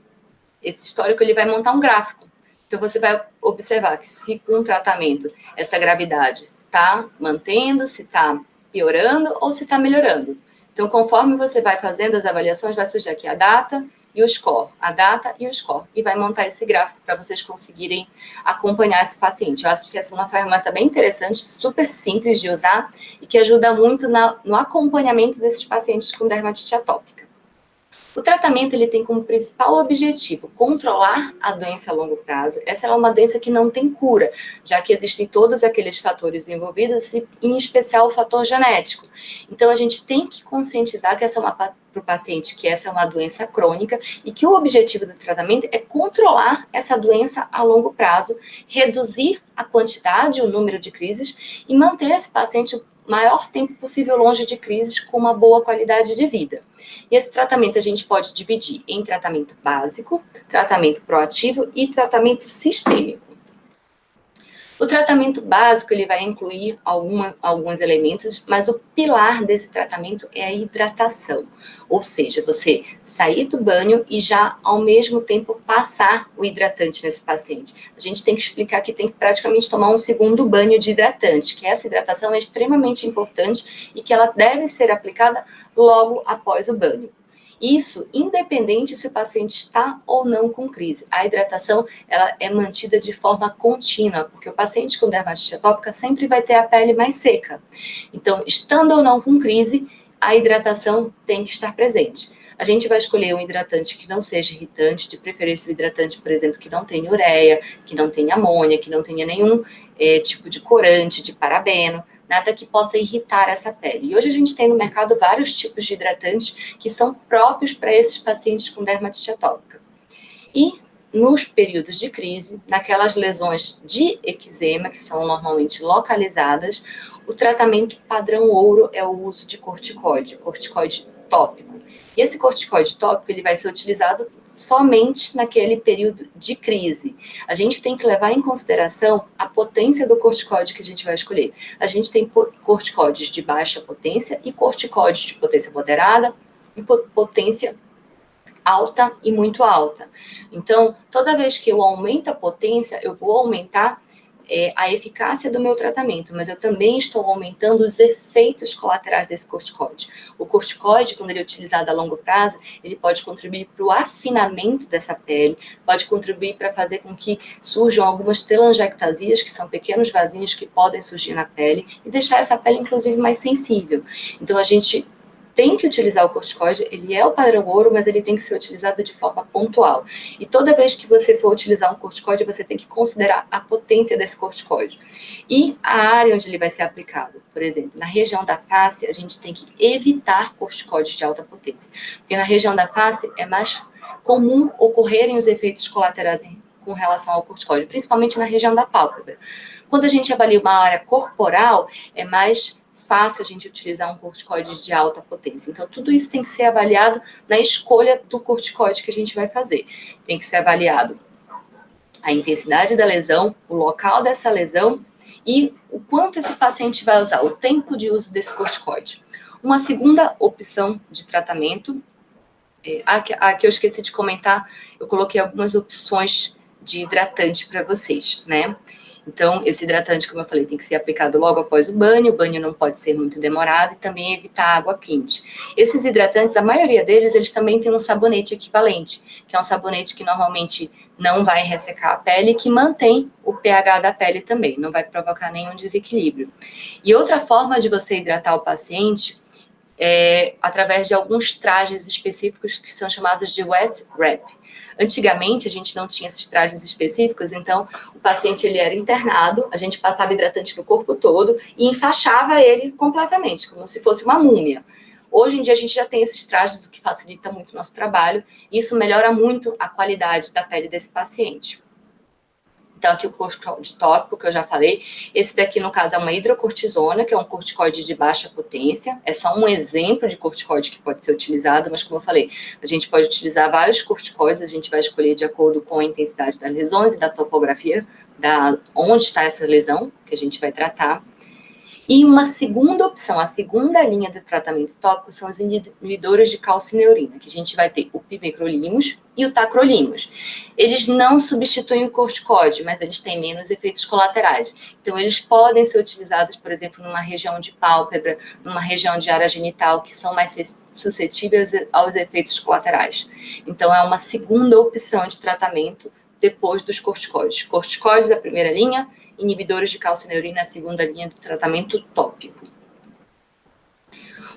esse histórico, ele vai montar um gráfico. Então, você vai observar que se com o tratamento essa gravidade está mantendo, se está piorando ou se está melhorando. Então, conforme você vai fazendo as avaliações, vai surgir aqui a data e o score, a data e o score, e vai montar esse gráfico para vocês conseguirem acompanhar esse paciente. Eu acho que essa é uma ferramenta bem interessante, super simples de usar e que ajuda muito no acompanhamento desses pacientes com dermatite atópica. O tratamento ele tem como principal objetivo controlar a doença a longo prazo. Essa é uma doença que não tem cura, já que existem todos aqueles fatores envolvidos, e em especial o fator genético. Então, a gente tem que conscientizar que para o paciente que essa é uma doença crônica e que o objetivo do tratamento é controlar essa doença a longo prazo, reduzir a quantidade, o número de crises e manter esse paciente o maior tempo possível longe de crises com uma boa qualidade de vida. E esse tratamento a gente pode dividir em tratamento básico, tratamento proativo e tratamento sistêmico. O tratamento básico ele vai incluir alguns elementos, mas o pilar desse tratamento é a hidratação. Ou seja, você sair do banho e já, ao mesmo tempo, passar o hidratante nesse paciente. A gente tem que explicar que tem que praticamente tomar um segundo banho de hidratante, que essa hidratação é extremamente importante e que ela deve ser aplicada logo após o banho. Isso, independente se o paciente está ou não com crise. A hidratação ela é mantida de forma contínua, porque o paciente com dermatite atópica sempre vai ter a pele mais seca. Então, estando ou não com crise, a hidratação tem que estar presente. A gente vai escolher um hidratante que não seja irritante, de preferência um hidratante, por exemplo, que não tenha ureia, que não tenha amônia, que não tenha nenhum tipo de corante, de parabeno, nada que possa irritar essa pele. E hoje a gente tem no mercado vários tipos de hidratantes que são próprios para esses pacientes com dermatite atópica. E nos períodos de crise, naquelas lesões de eczema, que são normalmente localizadas, o tratamento padrão ouro é o uso de corticoide tópico. E esse corticoide tópico ele vai ser utilizado somente naquele período de crise. A gente tem que levar em consideração a potência do corticoide que a gente vai escolher. A gente tem corticoides de baixa potência e corticoides de potência moderada e potência alta e muito alta. Então, toda vez que eu aumento a potência, eu vou aumentar a eficácia do meu tratamento, mas eu também estou aumentando os efeitos colaterais desse corticoide. O corticoide, quando ele é utilizado a longo prazo, ele pode contribuir para o afinamento dessa pele, pode contribuir para fazer com que surjam algumas telangiectasias, que são pequenos vasinhos que podem surgir na pele, e deixar essa pele, inclusive, mais sensível. Então, a gente tem que utilizar o corticoide, ele é o padrão ouro, mas ele tem que ser utilizado de forma pontual. E toda vez que você for utilizar um corticoide, você tem que considerar a potência desse corticoide. E a área onde ele vai ser aplicado. Por exemplo, na região da face, a gente tem que evitar corticoides de alta potência. Porque na região da face é mais comum ocorrerem os efeitos colaterais com relação ao corticoide, principalmente na região da pálpebra. Quando a gente avalia uma área corporal, é mais fácil a gente utilizar um corticoide de alta potência. Então, tudo isso tem que ser avaliado na escolha do corticoide que a gente vai fazer. Tem que ser avaliado a intensidade da lesão, o local dessa lesão e o quanto esse paciente vai usar, o tempo de uso desse corticoide. Uma segunda opção de tratamento, aqui eu esqueci de comentar, eu coloquei algumas opções de hidratante para vocês, né? Então, esse hidratante, como eu falei, tem que ser aplicado logo após o banho não pode ser muito demorado e também evitar água quente. Esses hidratantes, a maioria deles, eles também têm um sabonete equivalente, que é um sabonete que normalmente não vai ressecar a pele e que mantém o pH da pele também, não vai provocar nenhum desequilíbrio. E outra forma de você hidratar o paciente é através de alguns trajes específicos que são chamados de wet wrap. Antigamente, a gente não tinha esses trajes específicos, então o paciente ele era internado, a gente passava hidratante no corpo todo e enfaixava ele completamente, como se fosse uma múmia. Hoje em dia, a gente já tem esses trajes, o que facilita muito o nosso trabalho, e isso melhora muito a qualidade da pele desse paciente. Então, aqui o corticoide tópico, que eu já falei. Esse daqui, no caso, é uma hidrocortisona, que é um corticoide de baixa potência. É só um exemplo de corticoide que pode ser utilizado, mas como eu falei, a gente pode utilizar vários corticoides, a gente vai escolher de acordo com a intensidade das lesões e da topografia, onde está essa lesão que a gente vai tratar. E uma segunda opção, a segunda linha de tratamento tópico são os inibidores de calcineurina, que a gente vai ter o pimecrolimus e o tacrolimus. Eles não substituem o corticoide, mas eles têm menos efeitos colaterais. Então, eles podem ser utilizados, por exemplo, numa região de pálpebra, numa região de área genital, que são mais suscetíveis aos efeitos colaterais. Então, é uma segunda opção de tratamento depois dos corticoides. Corticoides da primeira linha, inibidores de calcineurina, a segunda linha do tratamento tópico.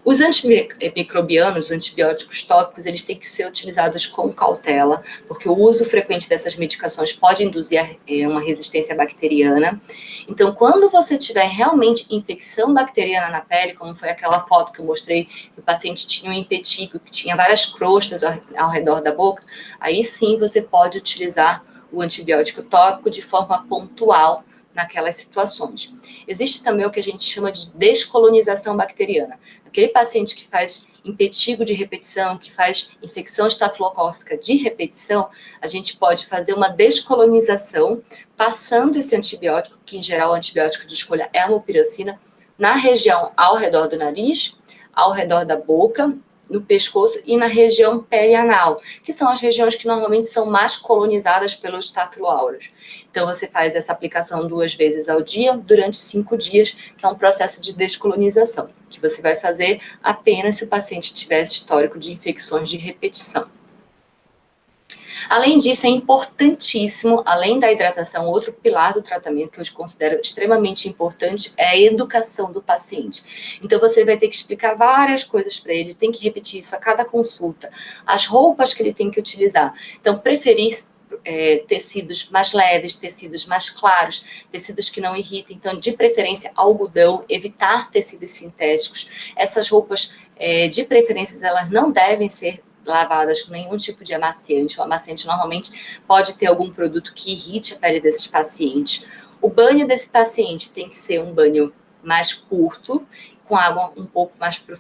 Os antimicrobianos, os antibióticos tópicos, eles têm que ser utilizados com cautela, porque o uso frequente dessas medicações pode induzir uma resistência bacteriana. Então, quando você tiver realmente infecção bacteriana na pele, como foi aquela foto que eu mostrei, que o paciente tinha um impetigo, que tinha várias crostas ao redor da boca, aí sim você pode utilizar o antibiótico tópico de forma pontual, naquelas situações. Existe também o que a gente chama de descolonização bacteriana. Aquele paciente que faz impetigo de repetição, que faz infecção estafilocócica de repetição, a gente pode fazer uma descolonização passando esse antibiótico, que em geral o antibiótico de escolha é a mupiracina, na região ao redor do nariz, ao redor da boca, no pescoço e na região perianal, que são as regiões que normalmente são mais colonizadas pelos estafiloaureus. Então, você faz essa aplicação 2 vezes ao dia, durante 5 dias, que é um processo de descolonização, que você vai fazer apenas se o paciente tivesse histórico de infecções de repetição. Além disso, é importantíssimo, além da hidratação, outro pilar do tratamento que eu considero extremamente importante é a educação do paciente. Então, você vai ter que explicar várias coisas para ele, tem que repetir isso a cada consulta, as roupas que ele tem que utilizar. Então, preferir tecidos mais leves, tecidos mais claros, tecidos que não irritem, então, de preferência, algodão, evitar tecidos sintéticos. Essas roupas, de preferência, elas não devem ser lavadas com nenhum tipo de amaciante. O amaciante normalmente pode ter algum produto que irrite a pele desses pacientes. O banho desse paciente tem que ser um banho mais curto, com água um pouco mais pro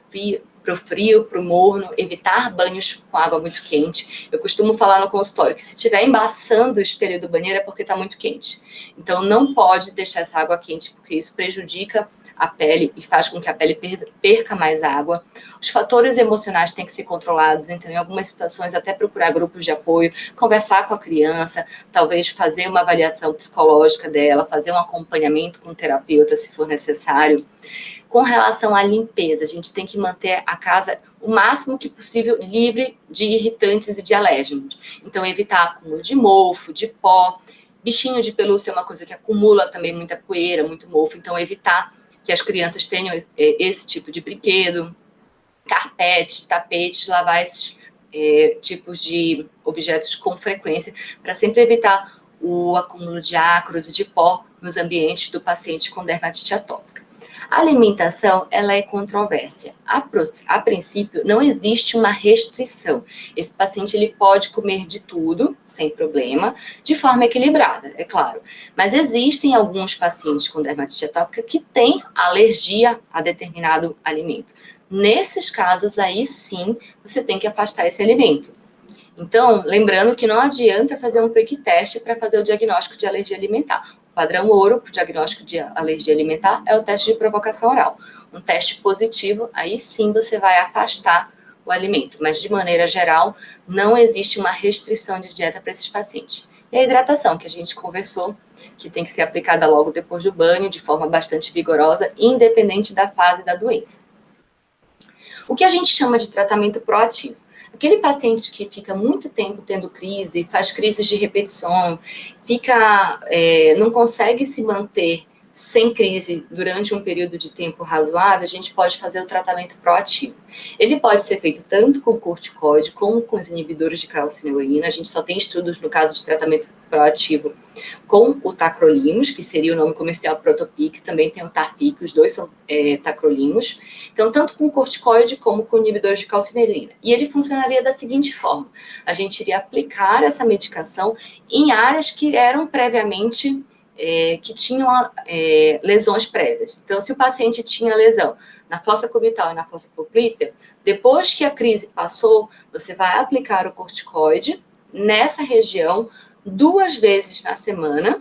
frio, pro morno, evitar banhos com água muito quente. Eu costumo falar no consultório que se estiver embaçando o espelho do banheiro é porque está muito quente. Então, não pode deixar essa água quente, porque isso prejudica a pele e faz com que a pele perca mais água. Os fatores emocionais têm que ser controlados, então em algumas situações até procurar grupos de apoio, conversar com a criança, talvez fazer uma avaliação psicológica dela, fazer um acompanhamento com o terapeuta se for necessário. Com relação à limpeza, a gente tem que manter a casa o máximo que possível livre de irritantes e de alérgenos. Então evitar acúmulo de mofo, de pó. Bichinho de pelúcia é uma coisa que acumula também muita poeira, muito mofo, então evitar que as crianças tenham esse tipo de brinquedo, carpetes, tapetes, lavar esses tipos de objetos com frequência, para sempre evitar o acúmulo de ácaros e de pó nos ambientes do paciente com dermatite atópica. A alimentação, ela é controvérsia. A princípio, não existe uma restrição. Esse paciente ele pode comer de tudo, sem problema, de forma equilibrada, é claro. Mas existem alguns pacientes com dermatite atópica que têm alergia a determinado alimento. Nesses casos, aí sim, você tem que afastar esse alimento. Então, lembrando que não adianta fazer um prick test para fazer o diagnóstico de alergia alimentar. padrão ouro para o diagnóstico de alergia alimentar é o teste de provocação oral. Um teste positivo, aí sim você vai afastar o alimento, mas de maneira geral, não existe uma restrição de dieta para esses pacientes. E a hidratação, que a gente conversou, que tem que ser aplicada logo depois do banho, de forma bastante vigorosa, independente da fase da doença. O que a gente chama de tratamento proativo? Aquele paciente que fica muito tempo tendo crise, faz crises de repetição, não consegue se manter sem crise durante um período de tempo razoável, a gente pode fazer o tratamento proativo. Ele pode ser feito tanto com corticoide como com os inibidores de calcineurina. A gente só tem estudos no caso de tratamento proativo com o tacrolimus, que seria o nome comercial Protopic, também tem o Tafic, os dois são tacrolimus. Então, tanto com corticoide como com inibidores de calcineurina. E ele funcionaria da seguinte forma: a gente iria aplicar essa medicação em áreas que eram previamente que tinham lesões prévias. Então, se o paciente tinha lesão na fossa cubital e na fossa poplítea, depois que a crise passou, você vai aplicar o corticoide nessa região 2 vezes na semana,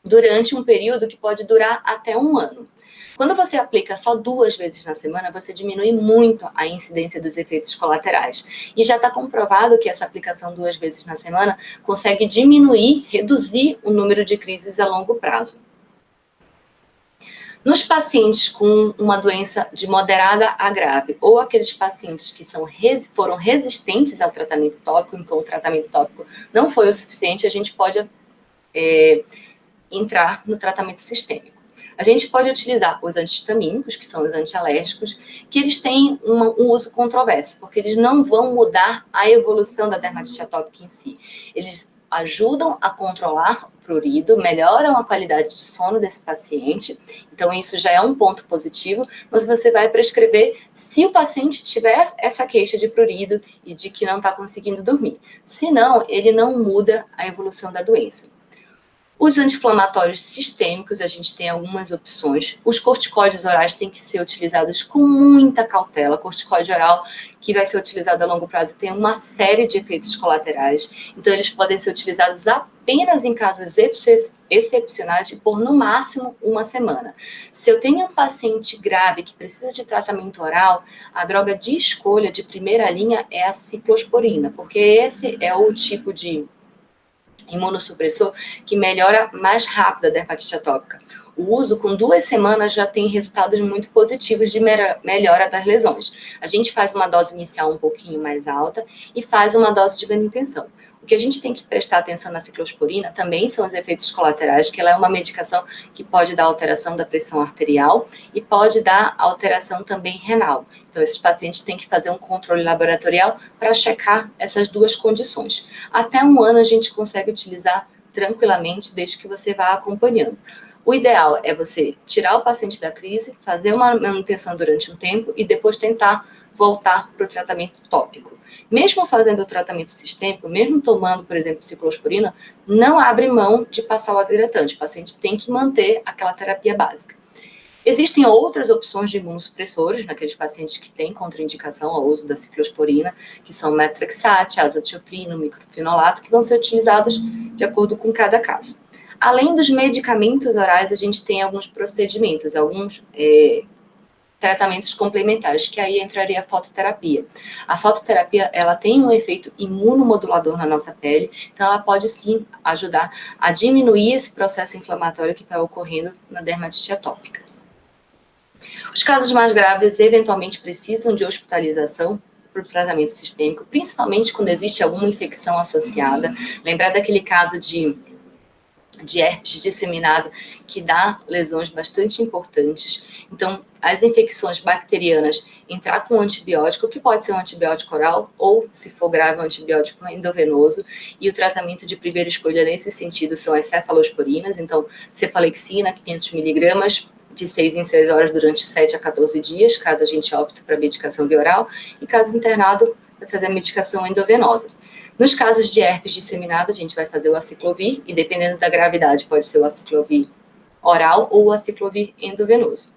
durante um período que pode durar até 1 ano. Quando você aplica só 2 vezes na semana, você diminui muito a incidência dos efeitos colaterais. E já está comprovado que essa aplicação 2 vezes na semana consegue reduzir o número de crises a longo prazo. Nos pacientes com uma doença de moderada a grave, ou aqueles pacientes que foram resistentes ao tratamento tópico, então o tratamento tópico não foi o suficiente, a gente pode entrar no tratamento sistêmico. A gente pode utilizar os antihistamínicos, que são os antialérgicos, que eles têm um uso controverso, porque eles não vão mudar a evolução da dermatite atópica em si. Eles ajudam a controlar o prurido, melhoram a qualidade de sono desse paciente, então isso já é um ponto positivo, mas você vai prescrever se o paciente tiver essa queixa de prurido e de que não está conseguindo dormir. Se não, ele não muda a evolução da doença. Os anti-inflamatórios sistêmicos, a gente tem algumas opções. Os corticoides orais têm que ser utilizados com muita cautela. Corticoide oral, que vai ser utilizado a longo prazo, tem uma série de efeitos colaterais. Então, eles podem ser utilizados apenas em casos excepcionais e por, no máximo, 1 semana. Se eu tenho um paciente grave que precisa de tratamento oral, a droga de escolha de primeira linha é a ciclosporina, porque esse é o tipo de imunossupressor que melhora mais rápido a dermatite atópica. O uso com 2 semanas já tem resultados muito positivos de melhora das lesões. A gente faz uma dose inicial um pouquinho mais alta e faz uma dose de manutenção. O que a gente tem que prestar atenção na ciclosporina também são os efeitos colaterais, que ela é uma medicação que pode dar alteração da pressão arterial e pode dar alteração também renal. Então, esses pacientes têm que fazer um controle laboratorial para checar essas 2 condições. Até 1 ano a gente consegue utilizar tranquilamente, desde que você vá acompanhando. O ideal é você tirar o paciente da crise, fazer uma manutenção durante um tempo e depois tentar voltar para o tratamento tópico. Mesmo fazendo o tratamento sistêmico, mesmo tomando, por exemplo, ciclosporina, não abre mão de passar o hidratante. O paciente tem que manter aquela terapia básica. Existem outras opções de imunossupressores naqueles pacientes que têm contraindicação ao uso da ciclosporina, que são metrexate, azatioprino, microfenolato, que vão ser utilizados de acordo com cada caso. Além dos medicamentos orais, a gente tem alguns procedimentos, alguns tratamentos complementares, que aí entraria a fototerapia. A fototerapia, ela tem um efeito imunomodulador na nossa pele, então ela pode sim ajudar a diminuir esse processo inflamatório que está ocorrendo na dermatite atópica. Os casos mais graves eventualmente precisam de hospitalização para o tratamento sistêmico, principalmente quando existe alguma infecção associada. Lembrar daquele caso de herpes disseminado, que dá lesões bastante importantes. Então, as infecções bacterianas, entrar com um antibiótico, que pode ser um antibiótico oral, ou, se for grave, um antibiótico endovenoso, e o tratamento de primeira escolha nesse sentido são as cefalosporinas, então, cefalexina, 500 mg, de 6 em 6 horas durante 7 a 14 dias, caso a gente opte para medicação via oral, e caso internado, vai fazer a medicação endovenosa. Nos casos de herpes disseminado, a gente vai fazer o aciclovir, e dependendo da gravidade, pode ser o aciclovir oral ou o aciclovir endovenoso.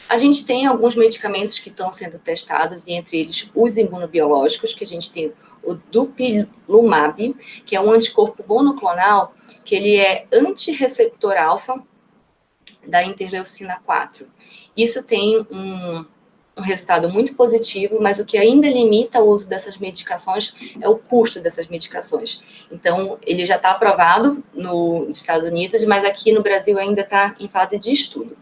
A gente tem alguns medicamentos que estão sendo testados, e entre eles os imunobiológicos, que a gente tem o dupilumab, que é um anticorpo monoclonal, que ele é antirreceptor alfa da interleucina 4. Isso tem um resultado muito positivo, mas o que ainda limita o uso dessas medicações é o custo dessas medicações. Então, ele já está aprovado nos Estados Unidos, mas aqui no Brasil ainda está em fase de estudo.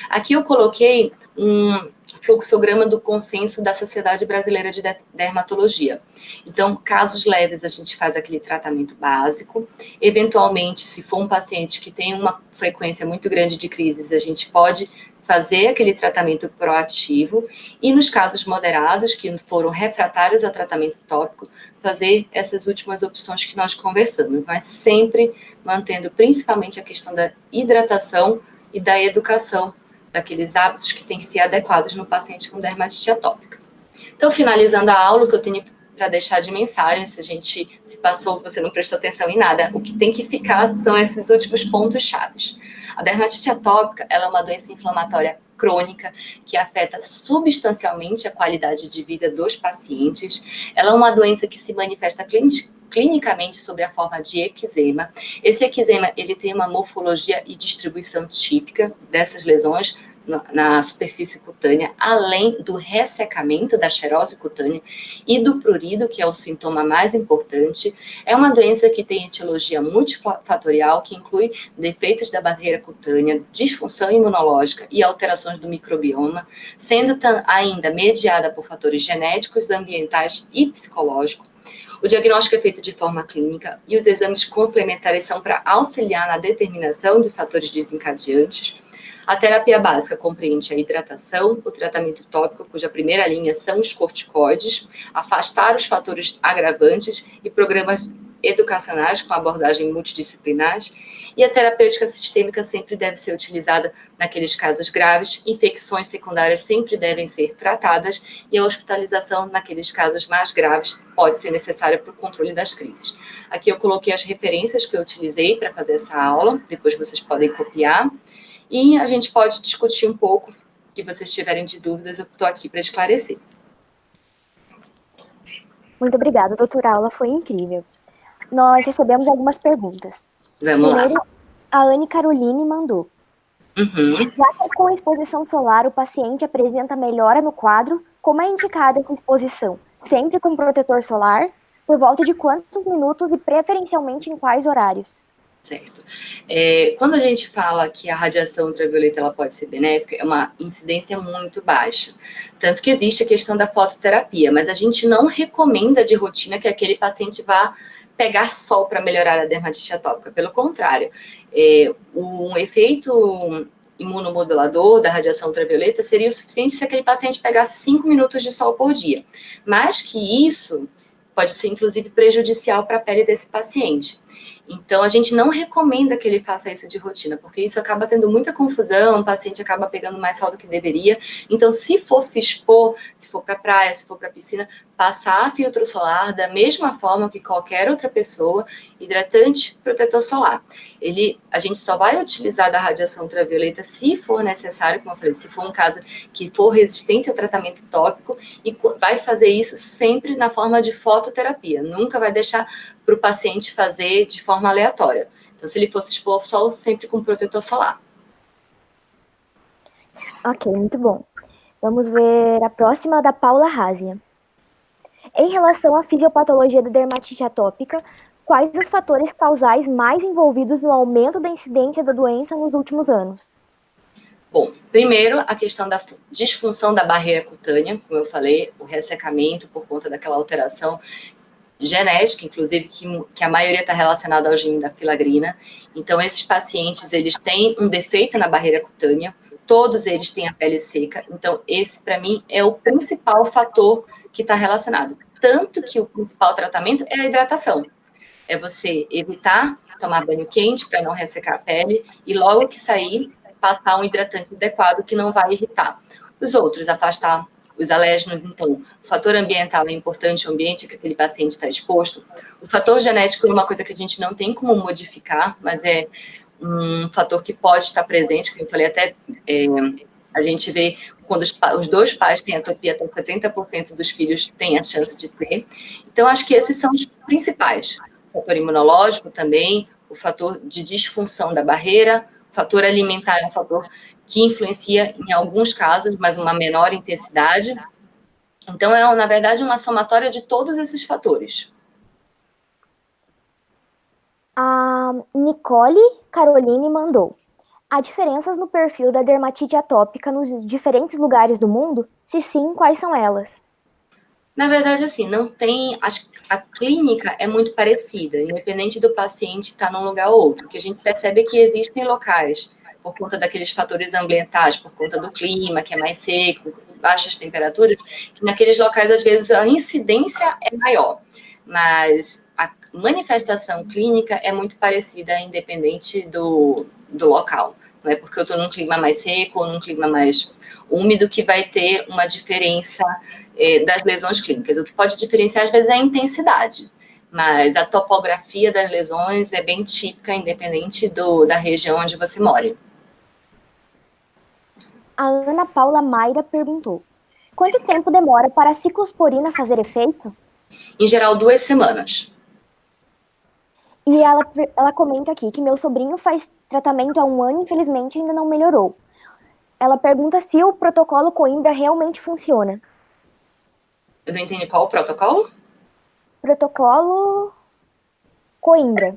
Aqui eu coloquei um fluxograma do consenso da Sociedade Brasileira de Dermatologia. Então, casos leves, a gente faz aquele tratamento básico. Eventualmente, se for um paciente que tem uma frequência muito grande de crises, a gente pode fazer aquele tratamento proativo, e nos casos moderados, que foram refratários ao tratamento tópico, fazer essas últimas opções que nós conversamos, mas sempre mantendo principalmente a questão da hidratação e da educação daqueles hábitos que têm que ser adequados no paciente com dermatite atópica. Então, finalizando a aula, o que eu tenho para deixar de mensagem, se passou, você não prestou atenção em nada, o que tem que ficar são esses últimos pontos chaves. A dermatite atópica, ela é uma doença inflamatória crônica que afeta substancialmente a qualidade de vida dos pacientes. Ela é uma doença que se manifesta clinicamente sob a forma de eczema. Esse eczema, ele tem uma morfologia e distribuição típica dessas lesões na superfície cutânea, além do ressecamento da xerose cutânea e do prurido, que é o sintoma mais importante. É uma doença que tem etiologia multifatorial, que inclui defeitos da barreira cutânea, disfunção imunológica e alterações do microbioma, sendo ainda mediada por fatores genéticos, ambientais e psicológicos. O diagnóstico é feito de forma clínica e os exames complementares são para auxiliar na determinação de fatores desencadeantes. A terapia básica compreende a hidratação, o tratamento tópico, cuja primeira linha são os corticoides, afastar os fatores agravantes e programas educacionais com abordagem multidisciplinares, e a terapêutica sistêmica sempre deve ser utilizada naqueles casos graves, infecções secundárias sempre devem ser tratadas e a hospitalização naqueles casos mais graves pode ser necessária para o controle das crises. Aqui eu coloquei as referências que eu utilizei para fazer essa aula, depois vocês podem copiar. E a gente pode discutir um pouco, que vocês tiverem de dúvidas, eu estou aqui para esclarecer. Muito obrigada, doutora. A aula foi incrível. Nós recebemos algumas perguntas. Vamos Primeiro, lá. a Anne Caroline mandou. Já que com a exposição solar o paciente apresenta melhora no quadro, como é indicada essa exposição? Sempre com protetor solar? Por volta de quantos minutos e preferencialmente em quais horários? Certo. Quando a gente fala que a radiação ultravioleta ela pode ser benéfica, é uma incidência muito baixa. Tanto que existe a questão da fototerapia, mas a gente não recomenda de rotina que aquele paciente vá pegar sol para melhorar a dermatite atópica. Pelo contrário, um efeito imunomodulador da radiação ultravioleta seria o suficiente se aquele paciente pegasse 5 minutos de sol por dia. Mais que isso, pode ser inclusive prejudicial para a pele desse paciente. Então, a gente não recomenda que ele faça isso de rotina, porque isso acaba tendo muita confusão, o paciente acaba pegando mais sol do que deveria. Então, se for se expor, se for para a praia, se for para a piscina, passar filtro solar da mesma forma que qualquer outra pessoa, hidratante, protetor solar. A gente só vai utilizar da radiação ultravioleta se for necessário, como eu falei, se for um caso que for resistente ao tratamento tópico, e vai fazer isso sempre na forma de fototerapia, nunca vai deixar para o paciente fazer de forma aleatória. Então, se ele fosse expor ao sol, sempre com protetor solar. Ok, muito bom. Vamos ver a próxima da Paula Razia. Em relação à fisiopatologia da dermatite atópica, quais os fatores causais mais envolvidos no aumento da incidência da doença nos últimos anos? Bom, primeiro, a questão da disfunção da barreira cutânea, como eu falei, o ressecamento por conta daquela alteração genética, inclusive, que a maioria está relacionada ao gene da filagrina. Então, esses pacientes, eles têm um defeito na barreira cutânea, todos eles têm a pele seca, então esse, para mim, é o principal fator que está relacionado. Tanto que o principal tratamento é a hidratação. É você evitar tomar banho quente para não ressecar a pele e logo que sair, passar um hidratante adequado que não vai irritar. Os outros, afastar os alérgenos. Então, o fator ambiental é importante, o ambiente que aquele paciente está exposto. O fator genético é uma coisa que a gente não tem como modificar, mas é um fator que pode estar presente, como eu falei, até A gente vê quando os dois pais têm atopia, até 70% dos filhos têm a chance de ter. Então, acho que esses são os principais. O fator imunológico também, o fator de disfunção da barreira, o fator alimentar é um fator que influencia em alguns casos, mas uma menor intensidade. Então, é, na verdade, uma somatória de todos esses fatores. A Nicole Caroline mandou: há diferenças no perfil da dermatite atópica nos diferentes lugares do mundo? Se sim, quais são elas? Na verdade, assim, não tem. A clínica é muito parecida, independente do paciente estar num lugar ou outro. O que a gente percebe é que existem locais, por conta daqueles fatores ambientais, por conta do clima, que é mais seco, baixas temperaturas, que naqueles locais, às vezes, a incidência é maior. Mas a manifestação clínica é muito parecida, independente do local. Não é porque eu estou num clima mais seco ou num clima mais úmido que vai ter uma diferença das lesões clínicas. O que pode diferenciar, às vezes, é a intensidade, mas a topografia das lesões é bem típica, independente da região onde você mora. A Ana Paula Mayra perguntou: quanto tempo demora para a ciclosporina fazer efeito? Em geral, 2 semanas. E ela comenta aqui que meu sobrinho faz tratamento há 1 ano e infelizmente ainda não melhorou. Ela pergunta se o protocolo Coimbra realmente funciona. Eu não entendi qual o protocolo? Protocolo Coimbra.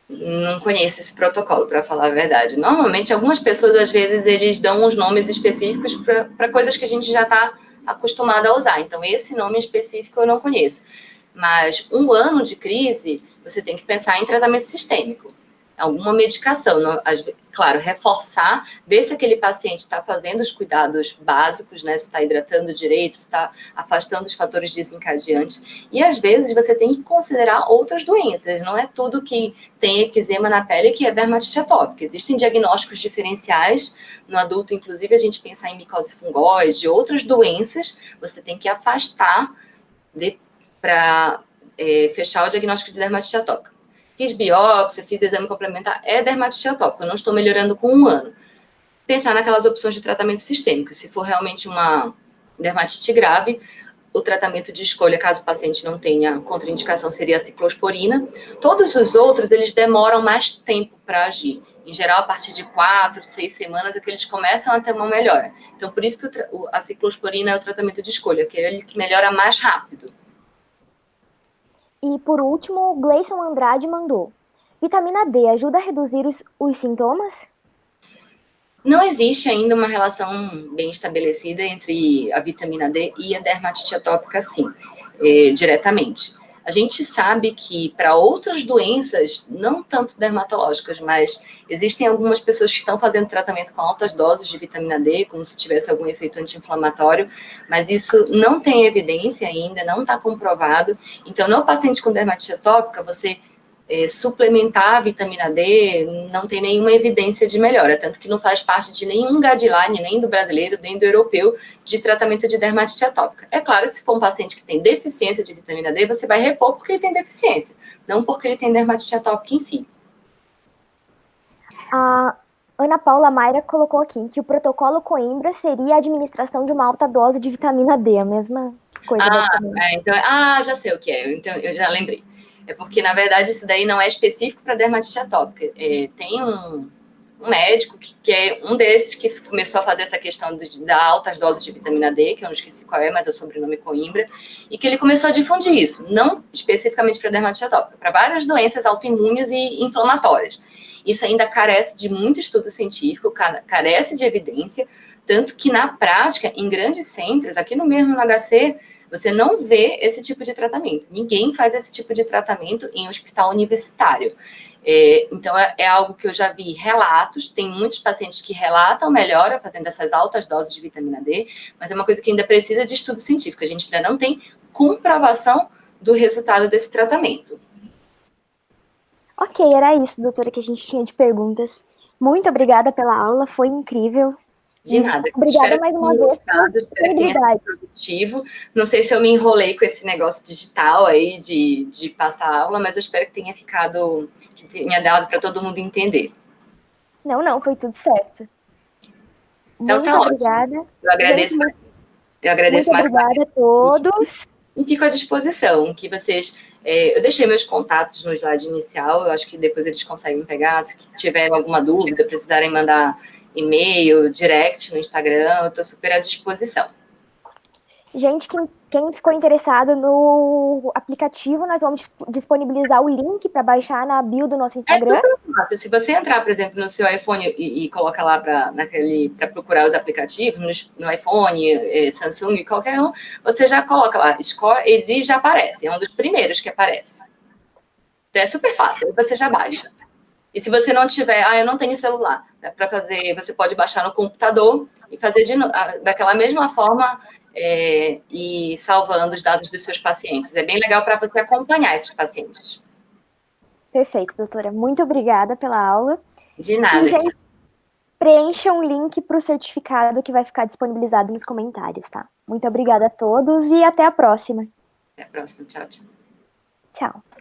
Não conheço esse protocolo, para falar a verdade. Normalmente, algumas pessoas, às vezes, eles dão uns nomes específicos para coisas que a gente já está acostumado a usar. Então, esse nome específico eu não conheço. Mas 1 ano de crise, você tem que pensar em tratamento sistêmico. Alguma medicação, claro, reforçar, ver se aquele paciente está fazendo os cuidados básicos, né? Se está hidratando direito, se está afastando os fatores desencadeantes. E às vezes você tem que considerar outras doenças, não é tudo que tem eczema na pele que é dermatite atópica. Existem diagnósticos diferenciais no adulto, inclusive a gente pensar em micose fungoide, outras doenças, você tem que afastar para fechar o diagnóstico de dermatite atópica. Fiz biópsia, fiz exame complementar, é dermatite atópica, eu não estou melhorando com 1 ano. Pensar naquelas opções de tratamento sistêmico. Se for realmente uma dermatite grave, o tratamento de escolha, caso o paciente não tenha contraindicação, seria a ciclosporina. Todos os outros, eles demoram mais tempo para agir. Em geral, a partir de 4, 6 semanas é que eles começam a ter uma melhora. Então, por isso que a ciclosporina é o tratamento de escolha, que é ele que melhora mais rápido. E por último, Gleison Andrade mandou: vitamina D ajuda a reduzir os sintomas? Não existe ainda uma relação bem estabelecida entre a vitamina D e a dermatite atópica, sim, diretamente. A gente sabe que para outras doenças, não tanto dermatológicas, mas existem algumas pessoas que estão fazendo tratamento com altas doses de vitamina D, como se tivesse algum efeito anti-inflamatório, mas isso não tem evidência ainda, não está comprovado. Então, no paciente com dermatite atópica, você suplementar a vitamina D não tem nenhuma evidência de melhora, tanto que não faz parte de nenhum guideline, nem do brasileiro, nem do europeu, de tratamento de dermatite atópica. É claro, se for um paciente que tem deficiência de vitamina D, você vai repor porque ele tem deficiência, não porque ele tem dermatite atópica em si. A Ana Paula Mayra colocou aqui que o protocolo Coimbra seria a administração de uma alta dose de vitamina D, a mesma coisa. Já sei o que é, então, eu já lembrei. É porque, na verdade, isso daí não é específico para dermatite atópica. Tem um médico que é um desses que começou a fazer essa questão da altas doses de vitamina D, que eu não esqueci qual é, mas é o sobrenome Coimbra, e que ele começou a difundir isso, não especificamente para dermatite atópica, para várias doenças autoimunes e inflamatórias. Isso ainda carece de muito estudo científico, carece de evidência, tanto que na prática, em grandes centros, aqui no mesmo no HC, você não vê esse tipo de tratamento. Ninguém faz esse tipo de tratamento em hospital universitário. Então, é algo que eu já vi relatos, tem muitos pacientes que relatam melhora fazendo essas altas doses de vitamina D, mas é uma coisa que ainda precisa de estudo científico. A gente ainda não tem comprovação do resultado desse tratamento. Ok, era isso, doutora, que a gente tinha de perguntas. Muito obrigada pela aula, foi incrível. De nada. Obrigada mais uma vez pela disponibilidade. Produtivo. Não sei se eu me enrolei com esse negócio digital aí de passar aula, mas eu espero que tenha ficado, que tenha dado para todo mundo entender. Não, foi tudo certo. Então Muito tá obrigada. ótimo. Eu agradeço, Gente, eu agradeço muito mais uma obrigada a todos. e fico à disposição, que vocês... eu deixei meus contatos no slide inicial, eu acho que depois eles conseguem pegar, se tiverem alguma dúvida, precisarem mandar e-mail, direct no Instagram, eu estou super à disposição. Gente, quem ficou interessado no aplicativo, nós vamos disponibilizar o link para baixar na bio do nosso Instagram. É super fácil. Se você entrar, por exemplo, no seu iPhone e colocar lá para procurar os aplicativos, no iPhone, Samsung, qualquer um, você já coloca lá, Score e já aparece. É um dos primeiros que aparece. Então é super fácil, você já baixa. E se você não tiver, eu não tenho celular, para fazer, você pode baixar no computador e fazer daquela mesma forma e salvando os dados dos seus pacientes. É bem legal para você acompanhar esses pacientes. Perfeito, doutora. Muito obrigada pela aula. De nada. E, gente, preencham o link para o certificado que vai ficar disponibilizado nos comentários, tá? Muito obrigada a todos e até a próxima. Até a próxima. Tchau, tchau. Tchau.